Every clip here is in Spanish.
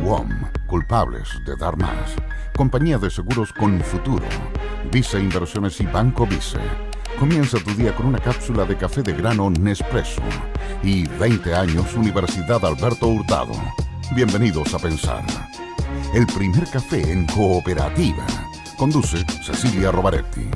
WOM, culpables de dar más. Compañía de seguros con futuro. Vice Inversiones y Banco Vice. Comienza tu día con una cápsula de café de grano Nespresso. Y 20 años Universidad Alberto Hurtado. Bienvenidos a Pensar. El primer café en cooperativa. Conduce Cecilia Rovaretti.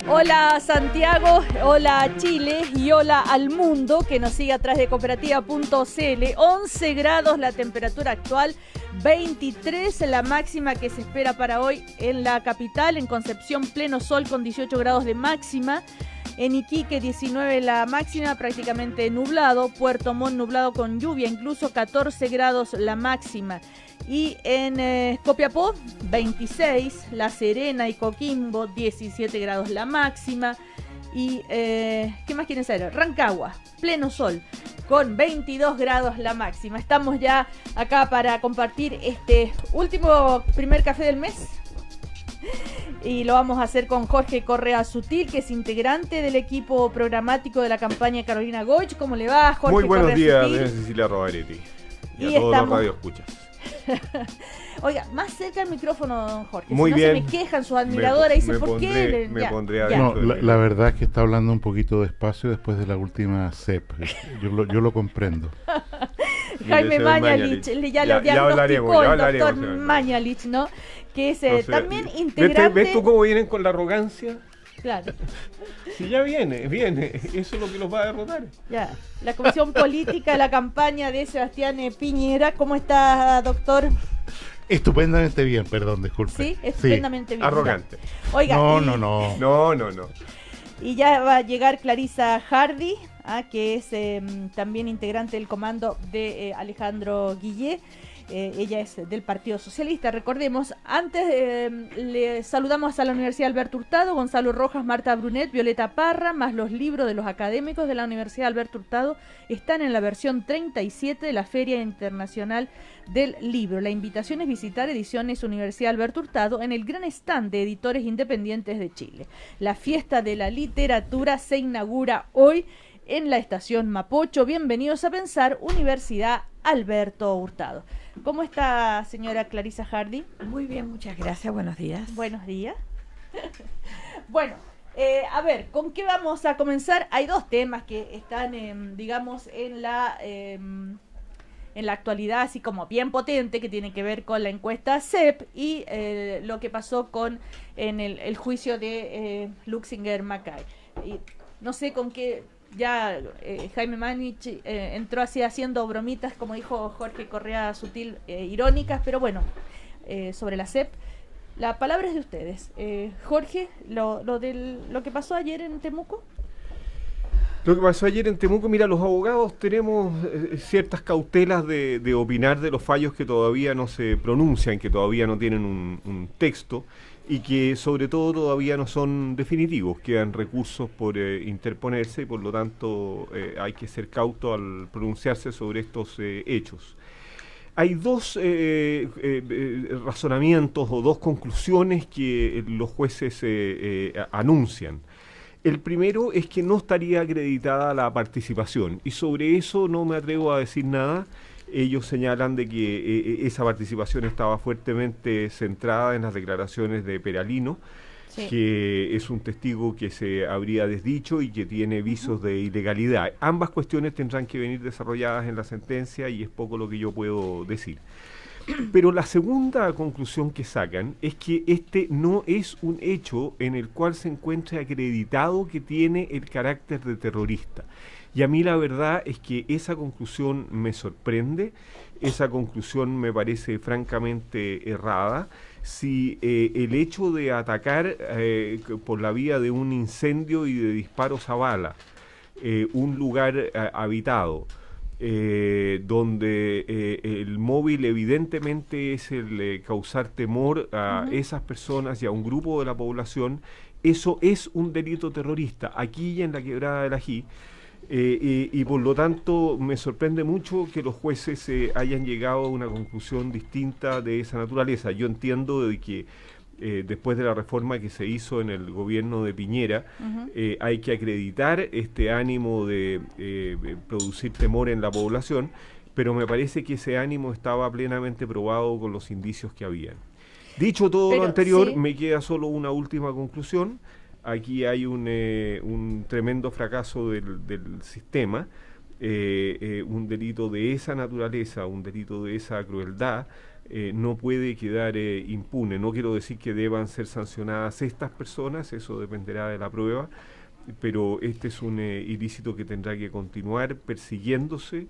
Hola Santiago, hola Chile y hola al mundo que nos sigue a través de cooperativa.cl. 11 grados la temperatura actual, 23 la máxima que se espera para hoy en la capital. En Concepción pleno sol con 18 grados de máxima. En Iquique 19 la máxima, prácticamente nublado. Puerto Montt nublado con lluvia, incluso 14 grados la máxima. Y en Copiapó 26, La Serena y Coquimbo 17 grados la máxima. Y ¿qué más quieren saber? Rancagua, pleno sol con 22 grados la máxima. Estamos ya acá para compartir este último primer café del mes. Y lo vamos a hacer con Jorge Correa Sutil, que es integrante del equipo programático de la campaña Carolina Goich. ¿Cómo le va, Jorge? Muy buenos Correa días, Sutil? Cecilia Rovaretti. Y a todos estamos... los radioescuchas. Oiga, más cerca el micrófono, don Jorge. Muy si no bien. se me quejan sus admiradores y dicen, ¿por qué? Me Ya, pondré ya. adentro. No, la verdad es que está hablando un poquito despacio después de la última CEP. Yo lo comprendo. Jaime Mire, señor Mañalich, ya lo diagnosticó el doctor Mañalich, ¿no? Que es Entonces, también integrante... ¿Ves tú cómo vienen con la arrogancia? Claro, Si ya viene. Eso es lo que los va a derrotar. ya. La comisión política de la campaña de Sebastián Piñera. ¿Cómo está, doctor? Estupendamente bien, perdón, disculpe. Sí, estupendamente bien. Arrogante. Ya. Oiga, No, y- No. Y ya va a llegar Clarisa Hardy, que es también integrante del comando de Alejandro Guillé. Ella es del Partido Socialista, recordemos. Antes le saludamos a la Universidad Alberto Hurtado, Gonzalo Rojas, Marta Brunet, Violeta Parra, más los libros de los académicos de la Universidad Alberto Hurtado están en la versión 37 de la Feria Internacional del Libro. La invitación es visitar Ediciones Universidad Alberto Hurtado en el gran stand de editores independientes de Chile. La fiesta de la literatura se inaugura hoy en la estación Mapocho. Bienvenidos a Pensar, Universidad Alberto Hurtado. ¿Cómo está, señora Clarisa Hardy? Muy bien, muchas gracias, buenos días. Buenos días. Bueno, a ver, ¿con qué vamos a comenzar? Hay dos temas que están, digamos, en la actualidad, así como bien potente, que tiene que ver con la encuesta CEP y lo que pasó en el juicio de Luxinger Mackay. Y no sé con qué... Ya Jaime Mañalich entró así haciendo bromitas, como dijo Jorge Correa Sutil, irónicas, pero bueno, sobre la CEP. La palabra es de ustedes. Jorge, lo que pasó ayer en Temuco. Lo que pasó ayer en Temuco, mira, los abogados tenemos ciertas cautelas de opinar de los fallos que todavía no se pronuncian, que todavía no tienen un texto y que sobre todo todavía no son definitivos, quedan recursos por interponerse y por lo tanto hay que ser cauto al pronunciarse sobre estos hechos. Hay dos razonamientos o dos conclusiones que los jueces anuncian. El primero es que no estaría acreditada la participación y sobre eso no me atrevo a decir nada. Ellos señalan de que esa participación estaba fuertemente centrada en las declaraciones de Peralino, sí, que es un testigo que se habría desdicho y que tiene visos de ilegalidad. Ambas cuestiones tendrán que venir desarrolladas en la sentencia y es poco lo que yo puedo decir. Pero la segunda conclusión que sacan es que este no es un hecho en el cual se encuentre acreditado que tiene el carácter de terrorista. Y a mí la verdad es que esa conclusión me sorprende, esa conclusión me parece francamente errada. Si el hecho de atacar por la vía de un incendio y de disparos a bala un lugar habitado, donde el móvil evidentemente es el causar temor a esas personas y a un grupo de la población, eso es un delito terrorista, aquí y en la Quebrada del Ají. Y por lo tanto me sorprende mucho que los jueces hayan llegado a una conclusión distinta de esa naturaleza. Yo entiendo de que después de la reforma que se hizo en el gobierno de Piñera, hay que acreditar este ánimo de producir temor en la población, pero me parece que ese ánimo estaba plenamente probado con los indicios que habían. Dicho todo lo anterior, sí, me queda solo una última conclusión. Aquí hay un tremendo fracaso del sistema, un delito de esa naturaleza, un delito de esa crueldad, no puede quedar impune. No quiero decir que deban ser sancionadas estas personas, eso dependerá de la prueba, pero este es un ilícito que tendrá que continuar persiguiéndose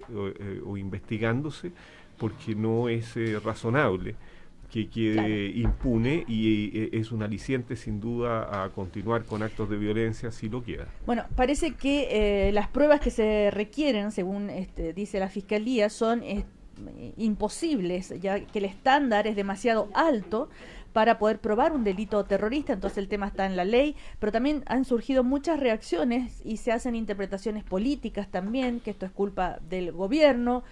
o investigándose, porque no es razonable que quede impune, y es un aliciente sin duda a continuar con actos de violencia si lo queda. Bueno, parece que las pruebas que se requieren, según dice la Fiscalía, son imposibles, ya que el estándar es demasiado alto para poder probar un delito terrorista. Entonces el tema está en la ley, pero también han surgido muchas reacciones y se hacen interpretaciones políticas también, que esto es culpa del gobierno,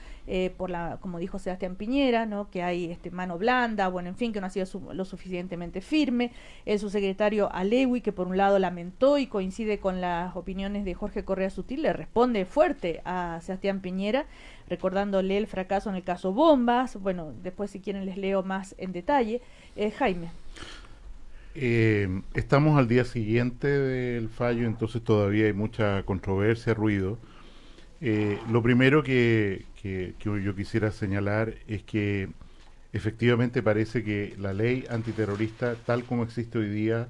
como dijo Sebastián Piñera, ¿no? Que hay mano blanda, bueno, en fin, que no ha sido lo suficientemente firme. El subsecretario Alewi, que por un lado lamentó y coincide con las opiniones de Jorge Correa Sutil, le responde fuerte a Sebastián Piñera, recordándole el fracaso en el caso Bombas. Bueno, después si quieren les leo más en detalle. Jaime. Estamos al día siguiente del fallo, entonces todavía hay mucha controversia, ruido. Lo primero que yo quisiera señalar es que efectivamente parece que la ley antiterrorista, tal como existe hoy día,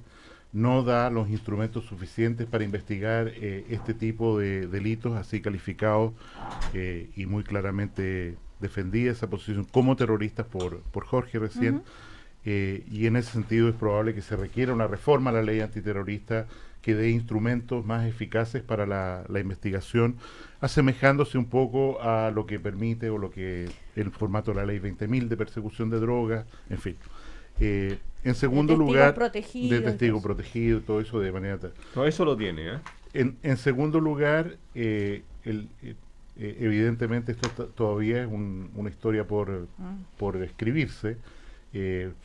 no da los instrumentos suficientes para investigar este tipo de delitos así calificados, y muy claramente defendida esa posición como terroristas por Jorge recién. Y en ese sentido es probable que se requiera una reforma a la ley antiterrorista que dé instrumentos más eficaces para la investigación, asemejándose un poco a lo que permite o lo que el formato de la ley 20.000 de persecución de drogas, en fin. En segundo lugar, de testigo protegido, todo eso de manera... No, eso lo tiene, ¿eh? En segundo lugar, evidentemente esto todavía es una historia por escribirse.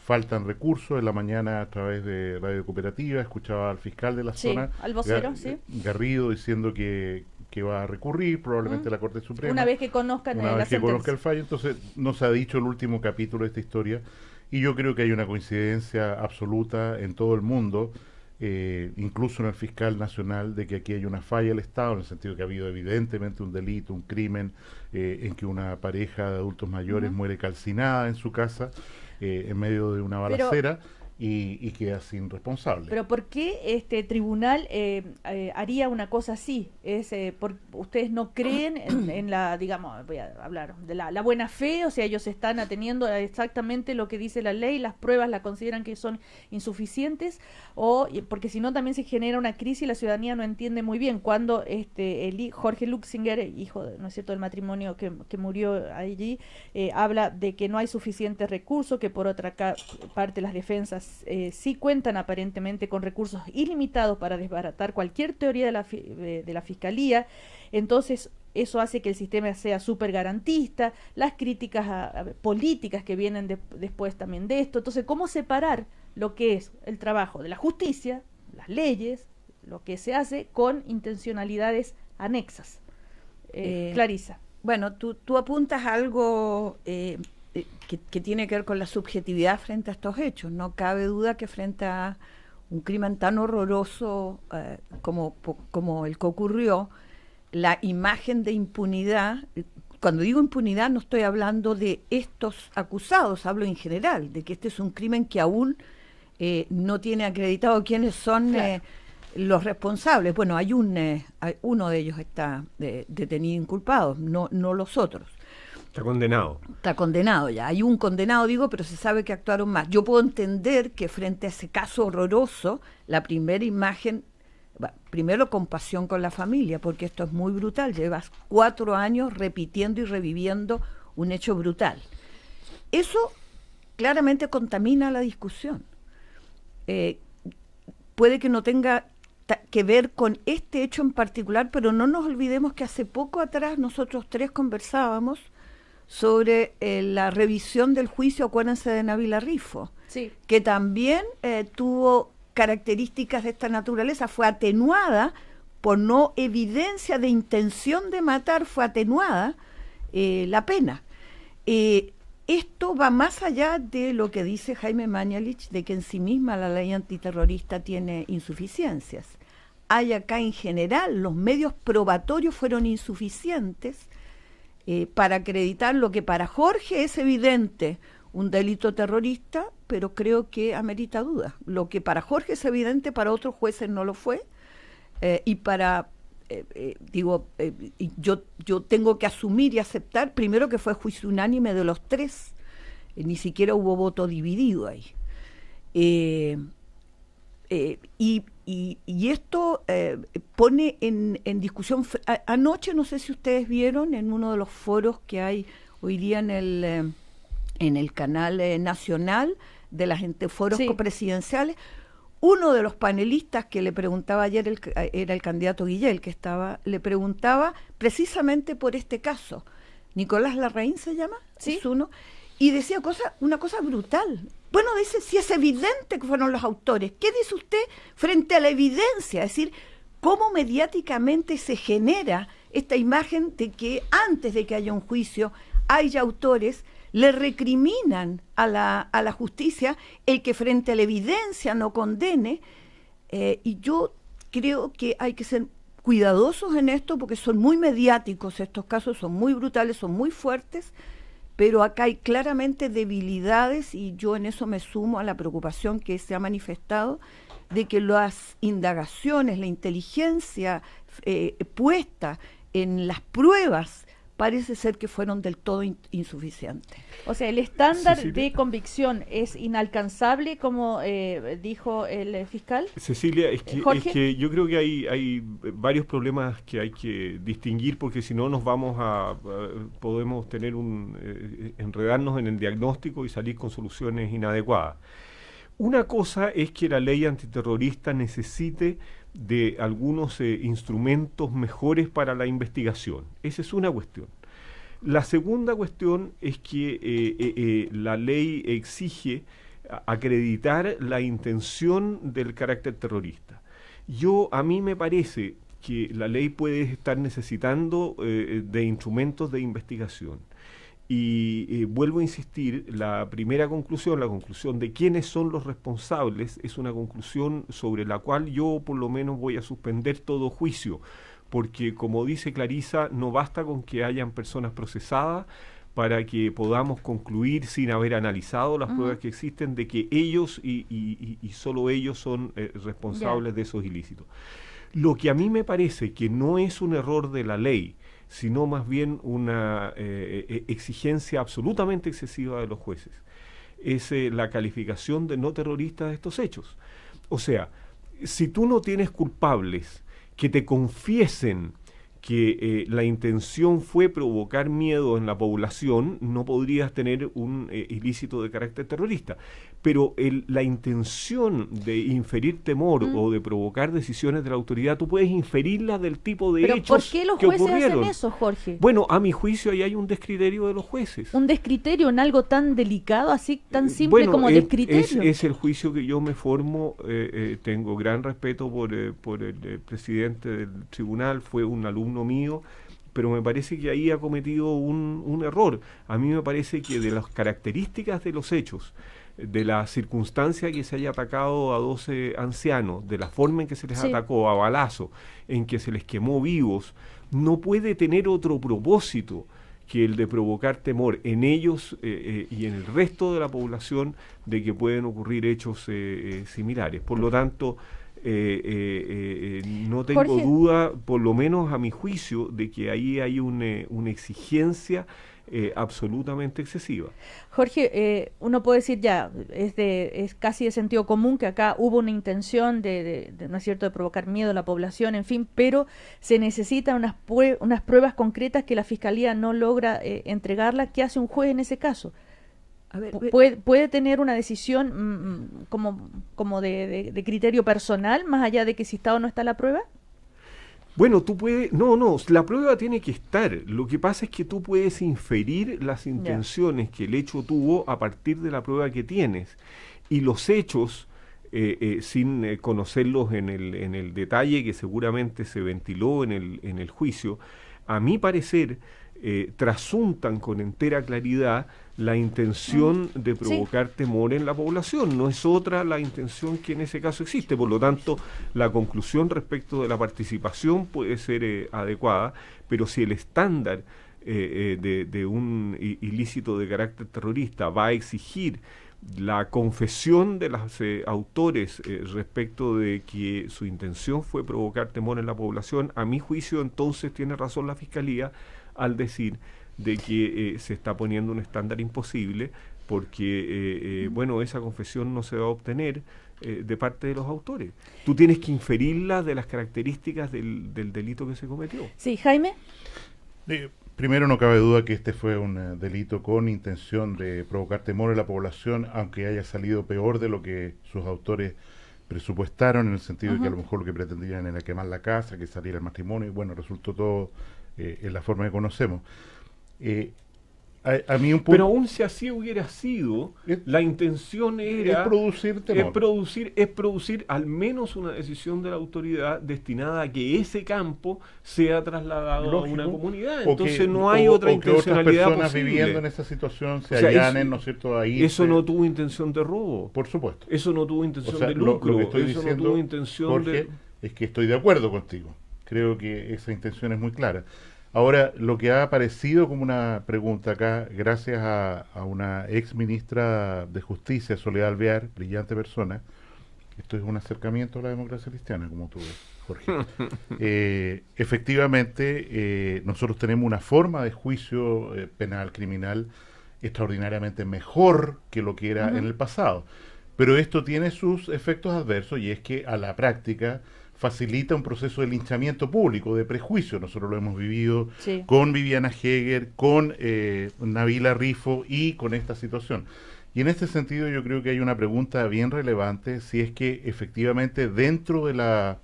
Faltan recursos. En la mañana, a través de Radio Cooperativa, escuchaba al fiscal de la zona, al vocero, Garrido, diciendo que va a recurrir probablemente a la Corte Suprema una vez que conozcan conozca el fallo. Entonces no se ha dicho el último capítulo de esta historia, y yo creo que hay una coincidencia absoluta en todo el mundo, incluso en el fiscal nacional, de que aquí hay una falla del Estado, en el sentido que ha habido evidentemente un delito, un crimen, en que una pareja de adultos mayores muere calcinada en su casa en medio de una balacera, y queda sin responsable. Pero ¿por qué este tribunal haría una cosa así? ¿Ustedes no creen en la, digamos, voy a hablar de la buena fe? O sea, ellos están atendiendo exactamente lo que dice la ley, las pruebas la consideran que son insuficientes, porque si no también se genera una crisis y la ciudadanía no entiende muy bien cuando Jorge Luxinger, hijo, ¿no es cierto?, del matrimonio que murió allí, habla de que no hay suficientes recursos, que por otra parte las defensas sí cuentan aparentemente con recursos ilimitados para desbaratar cualquier teoría de la Fiscalía. Entonces eso hace que el sistema sea súper garantista, las críticas políticas que vienen después también de esto. Entonces, ¿cómo separar lo que es el trabajo de la justicia, las leyes, lo que se hace, con intencionalidades anexas? Clarisa. Bueno, tú apuntas algo que tiene que ver con la subjetividad frente a estos hechos. No cabe duda que frente a un crimen tan horroroso como el que ocurrió, la imagen de impunidad, cuando digo impunidad no estoy hablando de estos acusados, hablo en general, de que este es un crimen que aún no tiene acreditado quiénes son los responsables. Bueno, hay uno de ellos está detenido inculpado, no los otros. Está condenado. Está condenado ya. Hay un condenado, digo, pero se sabe que actuaron más. Yo puedo entender que frente a ese caso horroroso, la primera imagen, primero compasión con la familia, porque esto es muy brutal. Llevas 4 años repitiendo y reviviendo un hecho brutal. Eso claramente contamina la discusión. Puede que no tenga que ver con este hecho en particular, pero no nos olvidemos que hace poco atrás nosotros 3 conversábamos sobre la revisión del juicio, acuérdense, de Nabila Rifo, Sí. que también tuvo características de esta naturaleza, fue atenuada por no evidencia de intención de matar, fue atenuada la pena. Esto va más allá de lo que dice Jaime Mañalich, de que en sí misma la ley antiterrorista tiene insuficiencias. Hay acá en general, los medios probatorios fueron insuficientes para acreditar lo que para Jorge es evidente, un delito terrorista, pero creo que amerita duda. Lo que para Jorge es evidente, para otros jueces no lo fue, y para, yo tengo que asumir y aceptar, primero que fue juicio unánime de los tres, ni siquiera hubo voto dividido ahí. Y esto pone en discusión, anoche no sé si ustedes vieron en uno de los foros que hay hoy día en el canal nacional de la gente, foros copresidenciales, uno de los panelistas que le preguntaba ayer, era el candidato Guillel, que le preguntaba precisamente por este caso. Nicolás Larraín se llama, ¿sí? Es uno, y decía una cosa brutal. Bueno, dice, si es evidente que fueron los autores, ¿qué dice usted frente a la evidencia? Es decir, ¿cómo mediáticamente se genera esta imagen de que antes de que haya un juicio haya autores, le recriminan a la justicia el que frente a la evidencia no condene? Y yo creo que hay que ser cuidadosos en esto porque son muy mediáticos estos casos, son muy brutales, son muy fuertes, pero acá hay claramente debilidades y yo en eso me sumo a la preocupación que se ha manifestado de que las indagaciones, la inteligencia puesta en las pruebas parece ser que fueron del todo insuficientes. O sea, el estándar de convicción es inalcanzable, como dijo el fiscal. Cecilia, es que yo creo que hay varios problemas que hay que distinguir, porque si no nos vamos podemos tener enredarnos en el diagnóstico y salir con soluciones inadecuadas. Una cosa es que la ley antiterrorista necesite de algunos instrumentos mejores para la investigación. Esa es una cuestión. La segunda cuestión es que la ley exige acreditar la intención del carácter terrorista. A mí me parece que la ley puede estar necesitando de instrumentos de investigación. Y vuelvo a insistir, la primera conclusión, la conclusión de quiénes son los responsables, es una conclusión sobre la cual yo por lo menos voy a suspender todo juicio, porque como dice Clarisa, no basta con que hayan personas procesadas para que podamos concluir sin haber analizado las pruebas que existen de que ellos y solo ellos son responsables de esos ilícitos. Lo que a mí me parece que no es un error de la ley, sino más bien una exigencia absolutamente excesiva de los jueces, es la calificación de no terrorista de estos hechos. O sea, si tú no tienes culpables que te confiesen que la intención fue provocar miedo en la población, no podrías tener un ilícito de carácter terrorista. Pero la intención de inferir temor o de provocar decisiones de la autoridad, tú puedes inferirla del tipo de hechos que ocurrieron. ¿Por qué los jueces hacen eso, Jorge? Bueno, a mi juicio ahí hay un descriterio de los jueces. ¿Un descriterio en algo tan delicado, así tan simple como descriterio? Es el juicio que yo me formo. Tengo gran respeto por el presidente del tribunal, fue un alumno mío, pero me parece que ahí ha cometido un error. A mí me parece que de las características de los hechos, de la circunstancia que se haya atacado a 12 ancianos, de la forma en que se les atacó a balazo, en que se les quemó vivos, no puede tener otro propósito que el de provocar temor en ellos y en el resto de la población de que pueden ocurrir hechos similares. Por lo tanto, no tengo Jorge, duda, por lo menos a mi juicio, de que ahí hay una exigencia absolutamente excesiva. Jorge, uno puede decir es casi de sentido común que acá hubo una intención ¿no es cierto?, de provocar miedo a la población, en fin, pero se necesitan unas pruebas concretas que la Fiscalía no logra entregarlas. ¿Qué hace un juez en ese caso? A ver, ¿Puede tener una decisión como de criterio personal, más allá de que si está o no está la prueba? Bueno, tú puedes... No, la prueba tiene que estar. Lo que pasa es que tú puedes inferir las intenciones que el hecho tuvo a partir de la prueba que tienes. y los hechos, sin conocerlos en el detalle que seguramente se ventiló en el juicio, a mi parecer trasuntan con entera claridad la intención de provocar temor en la población. No es otra la intención que en ese caso existe. Por lo tanto, la conclusión respecto de la participación puede ser adecuada, pero si el estándar de un ilícito de carácter terrorista va a exigir la confesión de los autores respecto de que su intención fue provocar temor en la población, a mi juicio entonces tiene razón la Fiscalía al decir de que se está poniendo un estándar imposible porque, bueno, esa confesión no se va a obtener de parte de los autores. Tú tienes que inferirla de las características del delito que se cometió. Sí, Jaime. Primero, no cabe duda que este fue un delito con intención de provocar temor en la población, aunque haya salido peor de lo que sus autores presupuestaron, en el sentido de que a lo mejor lo que pretendían era quemar la casa, que saliera el matrimonio, y bueno, resultó todo en la forma que conocemos. A mí un punto, pero aún si así hubiera sido, la intención era producir temor. Es producir al menos una decisión de la autoridad destinada a que ese campo sea trasladado a una comunidad. Entonces no hay otra intencionalidad que otras personas posible viviendo en esa situación se allanen, ¿no es cierto?, ahí. Eso no tuvo intención de robo. Por supuesto. Eso no tuvo intención de lucro. Lo que estoy eso diciendo, no tuvo intención, Jorge, es que estoy de acuerdo contigo. Creo que esa intención es muy clara. Ahora, lo que ha aparecido como una pregunta acá, gracias a una ex ministra de Justicia, Soledad Alvear, brillante persona, esto es un acercamiento a la democracia cristiana, como tú ves, Jorge. Efectivamente, nosotros tenemos una forma de juicio penal criminal extraordinariamente mejor que lo que era en el pasado. Pero esto tiene sus efectos adversos, y es que a la práctica facilita un proceso de linchamiento público, de prejuicio. Nosotros lo hemos vivido con Viviana Heger, con Nabila Rifo y con esta situación. Y en este sentido yo creo que hay una pregunta bien relevante, si es que efectivamente dentro de la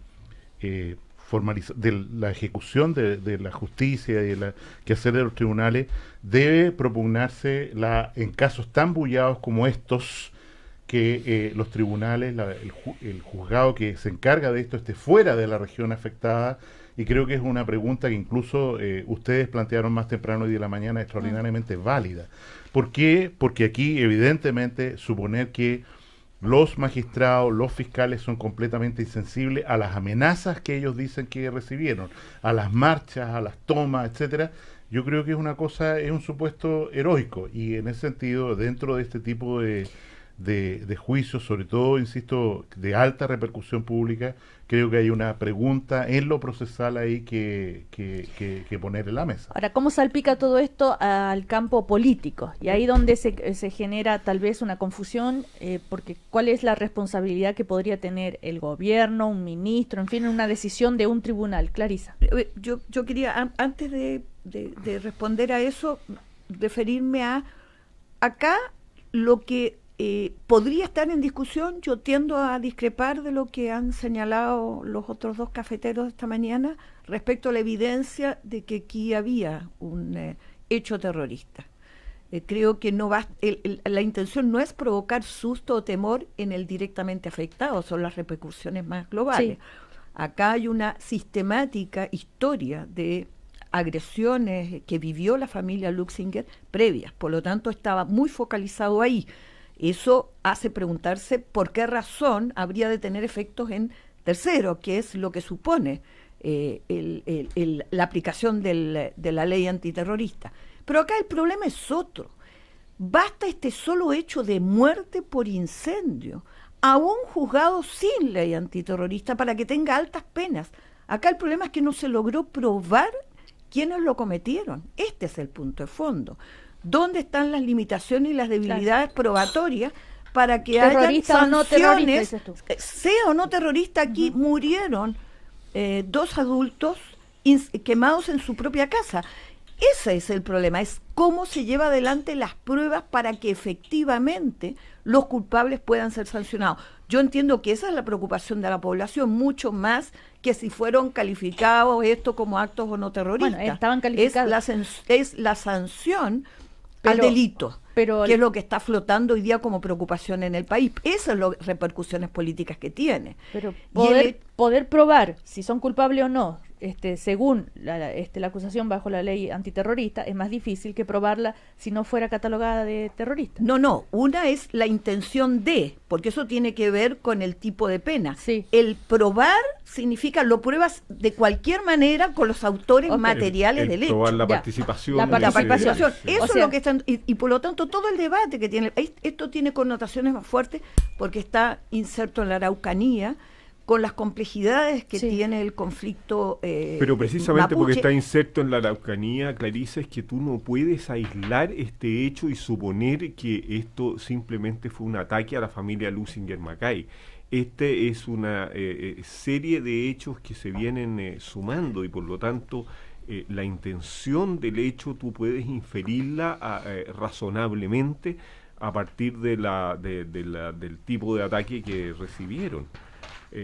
de la ejecución de la justicia y de la quehacer de los tribunales debe propugnarse en casos tan bullados como estos, que los tribunales, el juzgado que se encarga de esto esté fuera de la región afectada, y creo que es una pregunta que incluso ustedes plantearon más temprano hoy de la mañana, extraordinariamente válida. ¿Por qué? Porque aquí evidentemente suponer que los magistrados, los fiscales son completamente insensibles a las amenazas que ellos dicen que recibieron, a las marchas, a las tomas, etcétera, yo creo que es un supuesto heroico, y en ese sentido, dentro de este tipo de juicios, sobre todo, insisto, de alta repercusión pública, creo que hay una pregunta en lo procesal ahí que poner en la mesa. Ahora, ¿cómo salpica todo esto al campo político? Y ahí donde se genera tal vez una confusión, porque ¿cuál es la responsabilidad que podría tener el gobierno, un ministro, en fin, una decisión de un tribunal? Clarisa. Yo quería, antes de responder a eso, referirme a acá lo que podría estar en discusión. Yo tiendo a discrepar de lo que han señalado los otros dos cafeteros esta mañana respecto a la evidencia de que aquí había un hecho terrorista. Creo que no va, la intención no es provocar susto o temor en el directamente afectado, son las repercusiones más globales. Sí. Acá hay una sistemática historia de agresiones que vivió la familia Luxinger previas, por lo tanto estaba muy focalizado ahí. Eso hace preguntarse por qué razón habría de tener efectos en tercero, que es lo que supone la aplicación de la ley antiterrorista. Pero acá el problema es otro. Basta este solo hecho de muerte por incendio a un juzgado sin ley antiterrorista para que tenga altas penas. Acá el problema es que no se logró probar quiénes lo cometieron. Este es el punto de fondo. ¿Dónde están las limitaciones y las debilidades probatorias para que haya sanciones? Sea o no terrorista, aquí murieron 2 adultos quemados en su propia casa. Ese es el problema, es cómo se lleva adelante las pruebas para que efectivamente los culpables puedan ser sancionados. Yo entiendo que esa es la preocupación de la población, mucho más que si fueron calificados esto como actos o no terroristas. Bueno, estaban calificados. Es la sanción al delito, pero que es lo que está flotando hoy día como preocupación en el país. Esas son las repercusiones políticas que tiene. Pero Y poder probar si son culpables o no, según la acusación bajo la ley antiterrorista, es más difícil que probarla si no fuera catalogada de terrorista. No, una es la intención de, porque eso tiene que ver con el tipo de pena. Sí. El probar significa, lo pruebas de cualquier manera con los autores materiales del hecho. Probar la Ya. participación. La La participación. Sí. Eso O sea, es lo que están, y por lo tanto todo el debate que tiene, esto tiene connotaciones más fuertes porque está inserto en la Araucanía, con las complejidades que Sí. tiene el conflicto Pero precisamente porque mapuche. está inserto en la Araucanía, Clarice, es que tú no puedes aislar este hecho y suponer que esto simplemente fue un ataque a la familia Lusinger Macay. Este es una serie de hechos que se vienen sumando y por lo tanto la intención del hecho tú puedes inferirla razonablemente a partir del tipo de ataque que recibieron.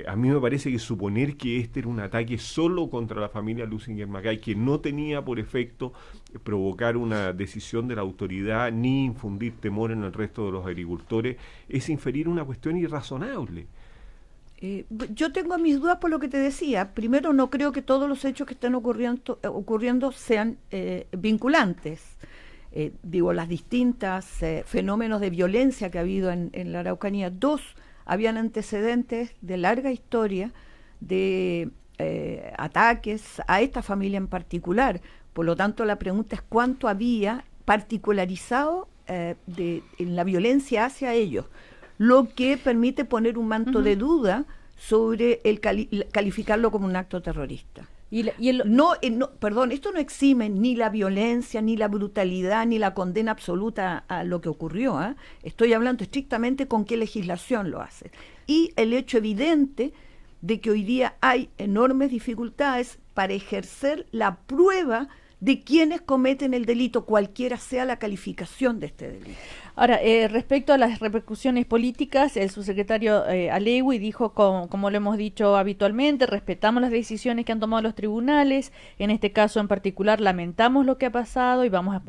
A mí me parece que suponer que este era un ataque solo contra la familia Lusinger Macay, que no tenía por efecto provocar una decisión de la autoridad ni infundir temor en el resto de los agricultores, es inferir una cuestión irrazonable. Yo tengo mis dudas por lo que te decía. Primero, no creo que todos los hechos que están ocurriendo sean vinculantes. Las distintas fenómenos de violencia que ha habido en la Araucanía. Dos, habían antecedentes de larga historia de ataques a esta familia en particular. Por lo tanto, la pregunta es cuánto había particularizado en la violencia hacia ellos, lo que permite poner un manto de duda sobre el calificarlo como un acto terrorista. Perdón, esto no exime ni la violencia, ni la brutalidad, ni la condena absoluta a lo que ocurrió. Estoy hablando estrictamente con qué legislación lo hace. Y el hecho evidente de que hoy día hay enormes dificultades para ejercer la prueba de quienes cometen el delito, cualquiera sea la calificación de este delito. Ahora, respecto a las repercusiones políticas, el subsecretario Alewi dijo, como lo hemos dicho habitualmente, respetamos las decisiones que han tomado los tribunales, en este caso en particular lamentamos lo que ha pasado y vamos a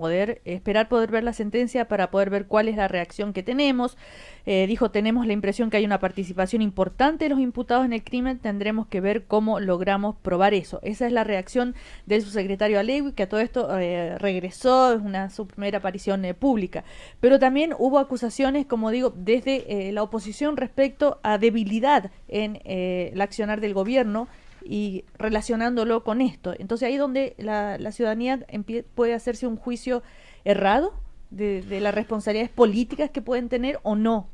esperar poder ver la sentencia para poder ver cuál es la reacción que tenemos. Dijo, tenemos la impresión que hay una participación importante de los imputados en el crimen, tendremos que ver cómo logramos probar eso. Esa es la reacción del subsecretario Alewi, que a todo esto regresó, es su primera aparición pública. Pero también hubo acusaciones, como digo, desde la oposición respecto a debilidad en el accionar del gobierno y relacionándolo con esto. Entonces ahí donde la ciudadanía puede hacerse un juicio errado de las responsabilidades políticas que pueden tener o no,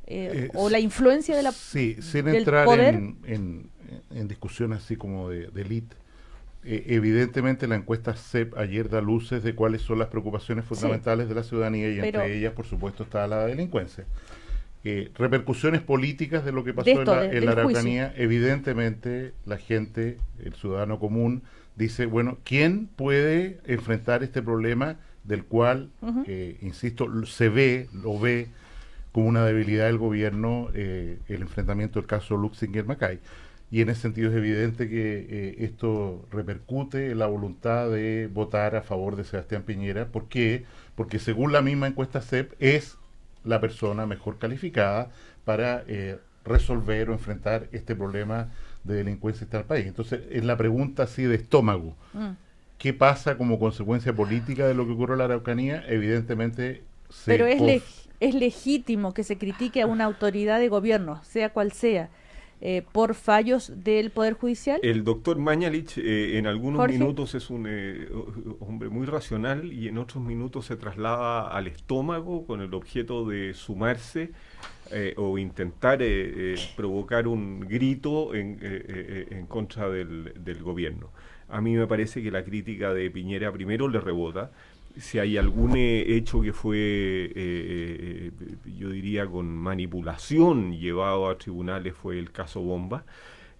o la influencia de la sí, sin del entrar poder. en discusiones así como de élite. Evidentemente la encuesta CEP ayer da luces de cuáles son las preocupaciones fundamentales de la ciudadanía y entre ellas, por supuesto, está la delincuencia. Repercusiones políticas de lo que pasó en la Araucanía, evidentemente la gente, el ciudadano común, dice, bueno, ¿quién puede enfrentar este problema del cual, insisto, lo ve como una debilidad del gobierno el enfrentamiento del caso Lusinger-Macay? Y en ese sentido es evidente que esto repercute en la voluntad de votar a favor de Sebastián Piñera. ¿Por qué? Porque según la misma encuesta CEP es la persona mejor calificada para resolver o enfrentar este problema de delincuencia en el país. Entonces, es la pregunta así de estómago. ¿Qué pasa como consecuencia política de lo que ocurre en la Araucanía? Evidentemente... Pero es legítimo que se critique a una autoridad de gobierno, sea cual sea, por fallos del Poder Judicial. El doctor Mañalich en algunos Jorge. minutos es un hombre muy racional y en otros minutos se traslada al estómago con el objeto de sumarse o intentar provocar un grito en contra del gobierno. A mí me parece que la crítica de Piñera primero le rebota. Si hay algún hecho que fue, yo diría, con manipulación llevado a tribunales, fue el caso Bomba,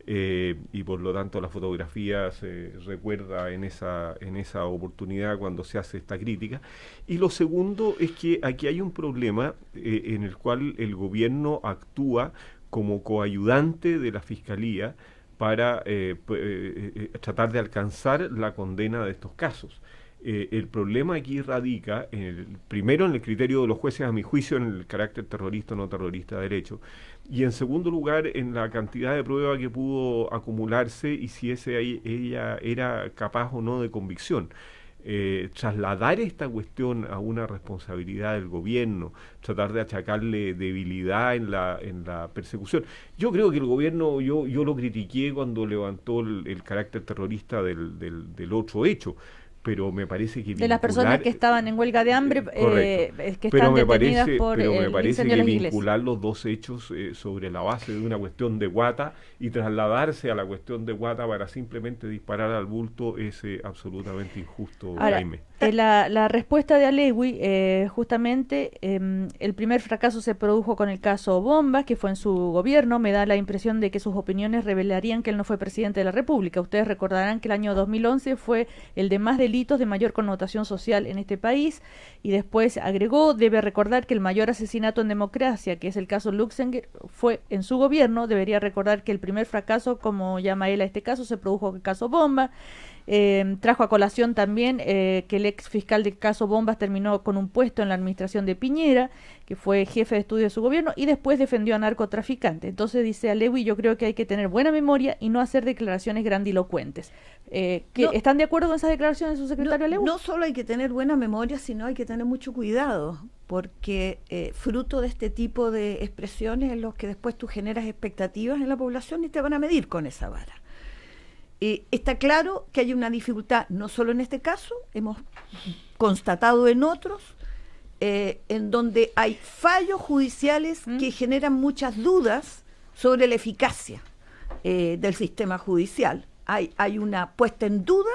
y por lo tanto la fotografía se recuerda en esa oportunidad cuando se hace esta crítica. Y lo segundo es que aquí hay un problema en el cual el gobierno actúa como coayudante de la Fiscalía para tratar de alcanzar la condena de estos casos. El problema aquí radica, primero, en el criterio de los jueces, a mi juicio, en el carácter terrorista o no terrorista de derecho, y en segundo lugar, en la cantidad de prueba que pudo acumularse y si ella era capaz o no de convicción. Trasladar esta cuestión a una responsabilidad del gobierno, tratar de achacarle debilidad en la persecución. Yo creo que el gobierno, yo lo critiqué cuando levantó el carácter terrorista del otro hecho, pero me parece que de las personas que estaban en huelga de hambre, que pero están detenidas por me parece incendio de que las iglesias. vincular los dos hechos sobre la base de una cuestión de guata y trasladarse a la cuestión de guata para simplemente disparar al bulto es absolutamente injusto. Ahora, Jaime. La respuesta de Alewi, justamente, el primer fracaso se produjo con el caso Bombas, que fue en su gobierno. Me da la impresión de que sus opiniones revelarían que él no fue presidente de la República. Ustedes recordarán que el año 2011 fue el de más delitos de mayor connotación social en este país, y después agregó: debe recordar que el mayor asesinato en democracia, que es el caso Luxemburg, fue en su gobierno. Debería recordar que el primer fracaso, como llama él a este caso, se produjo con el caso Bomba. Trajo a colación también que el ex fiscal del caso Bombas terminó con un puesto en la administración de Piñera, que fue jefe de estudio de su gobierno, y después defendió a narcotraficantes. Entonces, dice Alewi, yo creo que hay que tener buena memoria y no hacer declaraciones grandilocuentes. ¿Están de acuerdo con esas declaraciones de su secretario Alewi? No solo hay que tener buena memoria, sino hay que tener mucho cuidado, porque fruto de este tipo de expresiones en los que después tú generas expectativas en la población y te van a medir con esa vara. Está claro que hay una dificultad, no solo en este caso, hemos constatado en otros, en donde hay fallos judiciales que generan muchas dudas sobre la eficacia del sistema judicial. Hay una puesta en duda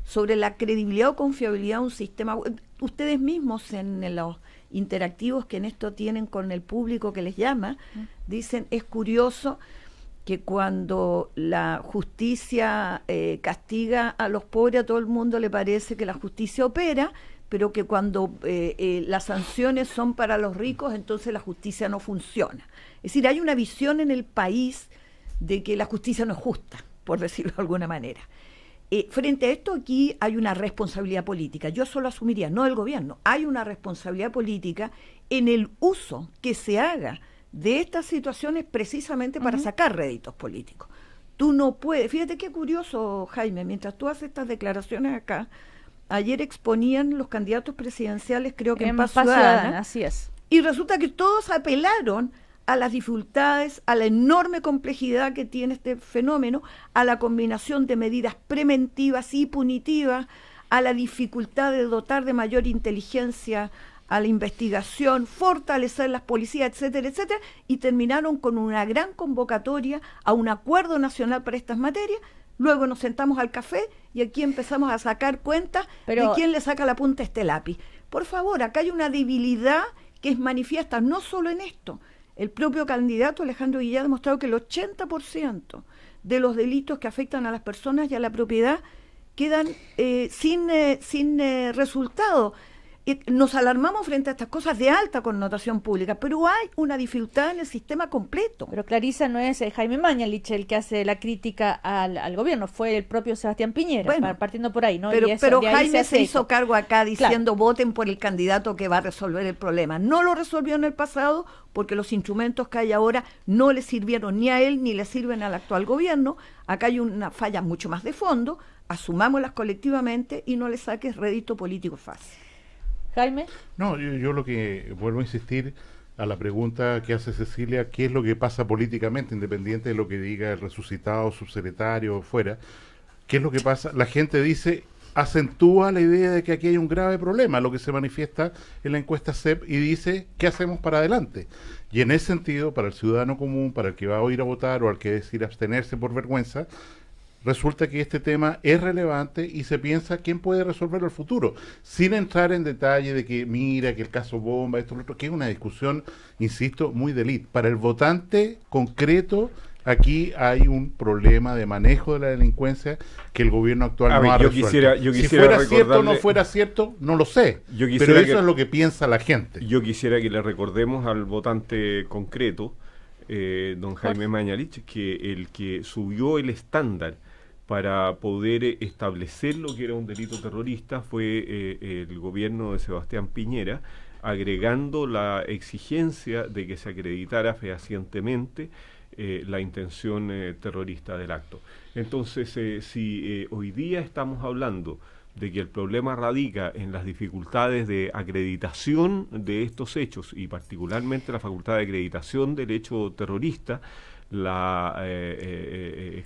sobre la credibilidad o confiabilidad de un sistema. Ustedes mismos en los interactivos que en esto tienen con el público que les llama, dicen, es curioso que cuando la justicia castiga a los pobres, a todo el mundo le parece que la justicia opera, pero que cuando las sanciones son para los ricos, entonces la justicia no funciona. Es decir, hay una visión en el país de que la justicia no es justa, por decirlo de alguna manera. Frente a esto, aquí hay una responsabilidad política. Yo solo asumiría, no del gobierno, hay una responsabilidad política en el uso que se haga de estas situaciones precisamente para sacar réditos políticos. Tú no puedes, fíjate qué curioso, Jaime, mientras tú haces estas declaraciones acá, ayer exponían los candidatos presidenciales, creo que en Paz Ciudadana, así es. y resulta que todos apelaron a las dificultades, a la enorme complejidad que tiene este fenómeno, a la combinación de medidas preventivas y punitivas, a la dificultad de dotar de mayor inteligencia a la investigación, fortalecer las policías, etcétera, etcétera, y terminaron con una gran convocatoria a un acuerdo nacional para estas materias. Luego nos sentamos al café y aquí empezamos a sacar cuentas de quién le saca la punta a este lápiz. Por favor, acá hay una debilidad que es manifiesta no solo en esto. El propio candidato Alejandro Guillén ha demostrado que el 80% de los delitos que afectan a las personas y a la propiedad quedan sin resultado. Nos alarmamos frente a estas cosas de alta connotación pública, pero hay una dificultad en el sistema completo. Pero Clarisa, no es Jaime Mañalich el que hace la crítica al gobierno, fue el propio Sebastián Piñera, bueno, partiendo por ahí, ¿no? Pero Jaime se hizo cargo acá diciendo, claro, voten por el candidato que va a resolver el problema. No lo resolvió en el pasado porque los instrumentos que hay ahora no le sirvieron ni a él ni le sirven al actual gobierno. Acá hay una falla mucho más de fondo, asumámoslas colectivamente y no le saques rédito político fácil. Jaime. No, yo lo que vuelvo a insistir a la pregunta que hace Cecilia, ¿qué es lo que pasa políticamente, independiente de lo que diga el resucitado subsecretario o fuera? ¿Qué es lo que pasa? La gente dice, acentúa la idea de que aquí hay un grave problema, lo que se manifiesta en la encuesta CEP, y dice, ¿qué hacemos para adelante? Y en ese sentido, para el ciudadano común, para el que va a ir a votar o al que decide abstenerse por vergüenza, resulta que este tema es relevante y se piensa quién puede resolverlo en el futuro, sin entrar en detalle de que mira, que el caso Bomba, esto, lo otro, que es una discusión, insisto, muy de élite. Para el votante concreto, aquí hay un problema de manejo de la delincuencia que el gobierno actual no ha resuelto. Si fuera cierto o no fuera cierto, no lo sé, pero eso es lo que piensa la gente. Yo quisiera que le recordemos al votante concreto, don Jaime Mañalich, que el que subió el estándar para poder establecer lo que era un delito terrorista fue el gobierno de Sebastián Piñera, agregando la exigencia de que se acreditara fehacientemente la intención terrorista del acto. Entonces, si hoy día estamos hablando de que el problema radica en las dificultades de acreditación de estos hechos y particularmente la facultad de acreditación del hecho terrorista, la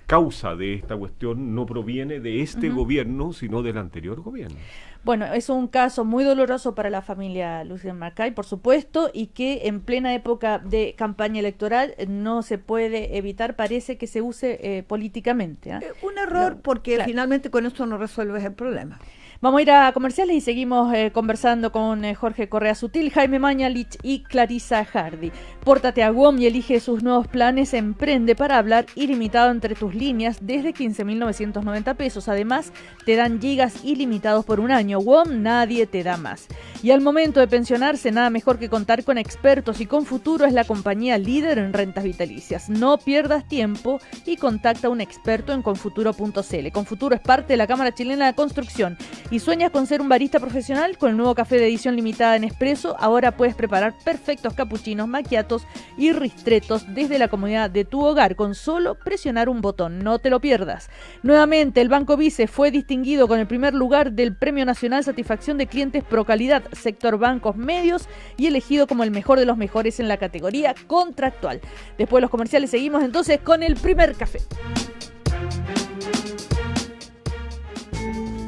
causa de esta cuestión no proviene de este gobierno, sino del anterior gobierno. Bueno, es un caso muy doloroso para la familia Lucien Marcay, por supuesto, y que en plena época de campaña electoral no se puede evitar, parece que se use políticamente. Un error, porque claro, finalmente con eso no resuelves el problema. Vamos a ir a comerciales y seguimos conversando con Jorge Correa Sutil, Jaime Mañalich y Clarisa Hardy. Pórtate a WOM y elige sus nuevos planes. Emprende para hablar ilimitado entre tus líneas desde 15.990 pesos. Además, te dan gigas ilimitados por un año. WOM, nadie te da más. Y al momento de pensionarse, nada mejor que contar con expertos, y Confuturo es la compañía líder en rentas vitalicias. No pierdas tiempo y contacta a un experto en confuturo.cl. Confuturo es parte de la Cámara Chilena de Construcción. ¿Y sueñas con ser un barista profesional? Con el nuevo café de edición limitada en Nespresso, ahora puedes preparar perfectos capuchinos, macchiatos y ristretos desde la comodidad de tu hogar con solo presionar un botón. No te lo pierdas. Nuevamente, el Banco Vice fue distinguido con el primer lugar del Premio Nacional Satisfacción de Clientes Pro Calidad, sector bancos medios, y elegido como el mejor de los mejores en la categoría contractual. Después de los comerciales seguimos entonces con el primer café.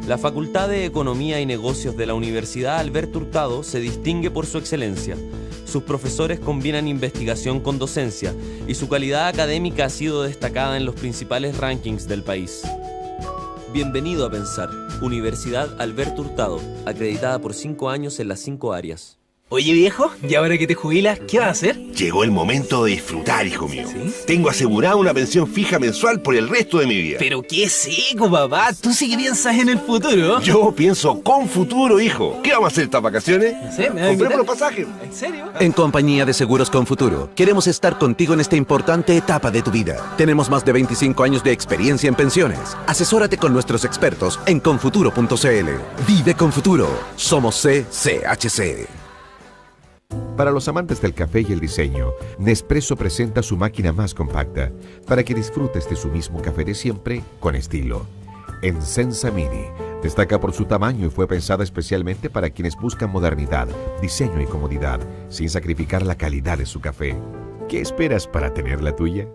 La Facultad de Economía y Negocios de la Universidad Alberto Hurtado se distingue por su excelencia. Sus profesores combinan investigación con docencia y su calidad académica ha sido destacada en los principales rankings del país. Bienvenido a Pensar, Universidad Alberto Hurtado, acreditada por 5 años en las 5 áreas. Oye viejo, ¿y ahora que te jubilas, qué vas a hacer? Llegó el momento de disfrutar, hijo mío. ¿Sí? Tengo asegurada una pensión fija mensual por el resto de mi vida. Pero qué seco, papá. Tú sí que piensas en el futuro. Yo pienso con futuro, hijo. ¿Qué vamos a hacer estas vacaciones? No sé, ¿me vas a Compremos invitar? los pasajes. ¿En serio? En Compañía de Seguros Confuturo, queremos estar contigo en esta importante etapa de tu vida. Tenemos más de 25 años de experiencia en pensiones. Asesórate con nuestros expertos en confuturo.cl. Vive con futuro. Somos CCHC. Para los amantes del café y el diseño, Nespresso presenta su máquina más compacta para que disfrutes de su mismo café de siempre con estilo. Ensensa Mini destaca por su tamaño y fue pensada especialmente para quienes buscan modernidad, diseño y comodidad, sin sacrificar la calidad de su café. ¿Qué esperas para tener la tuya?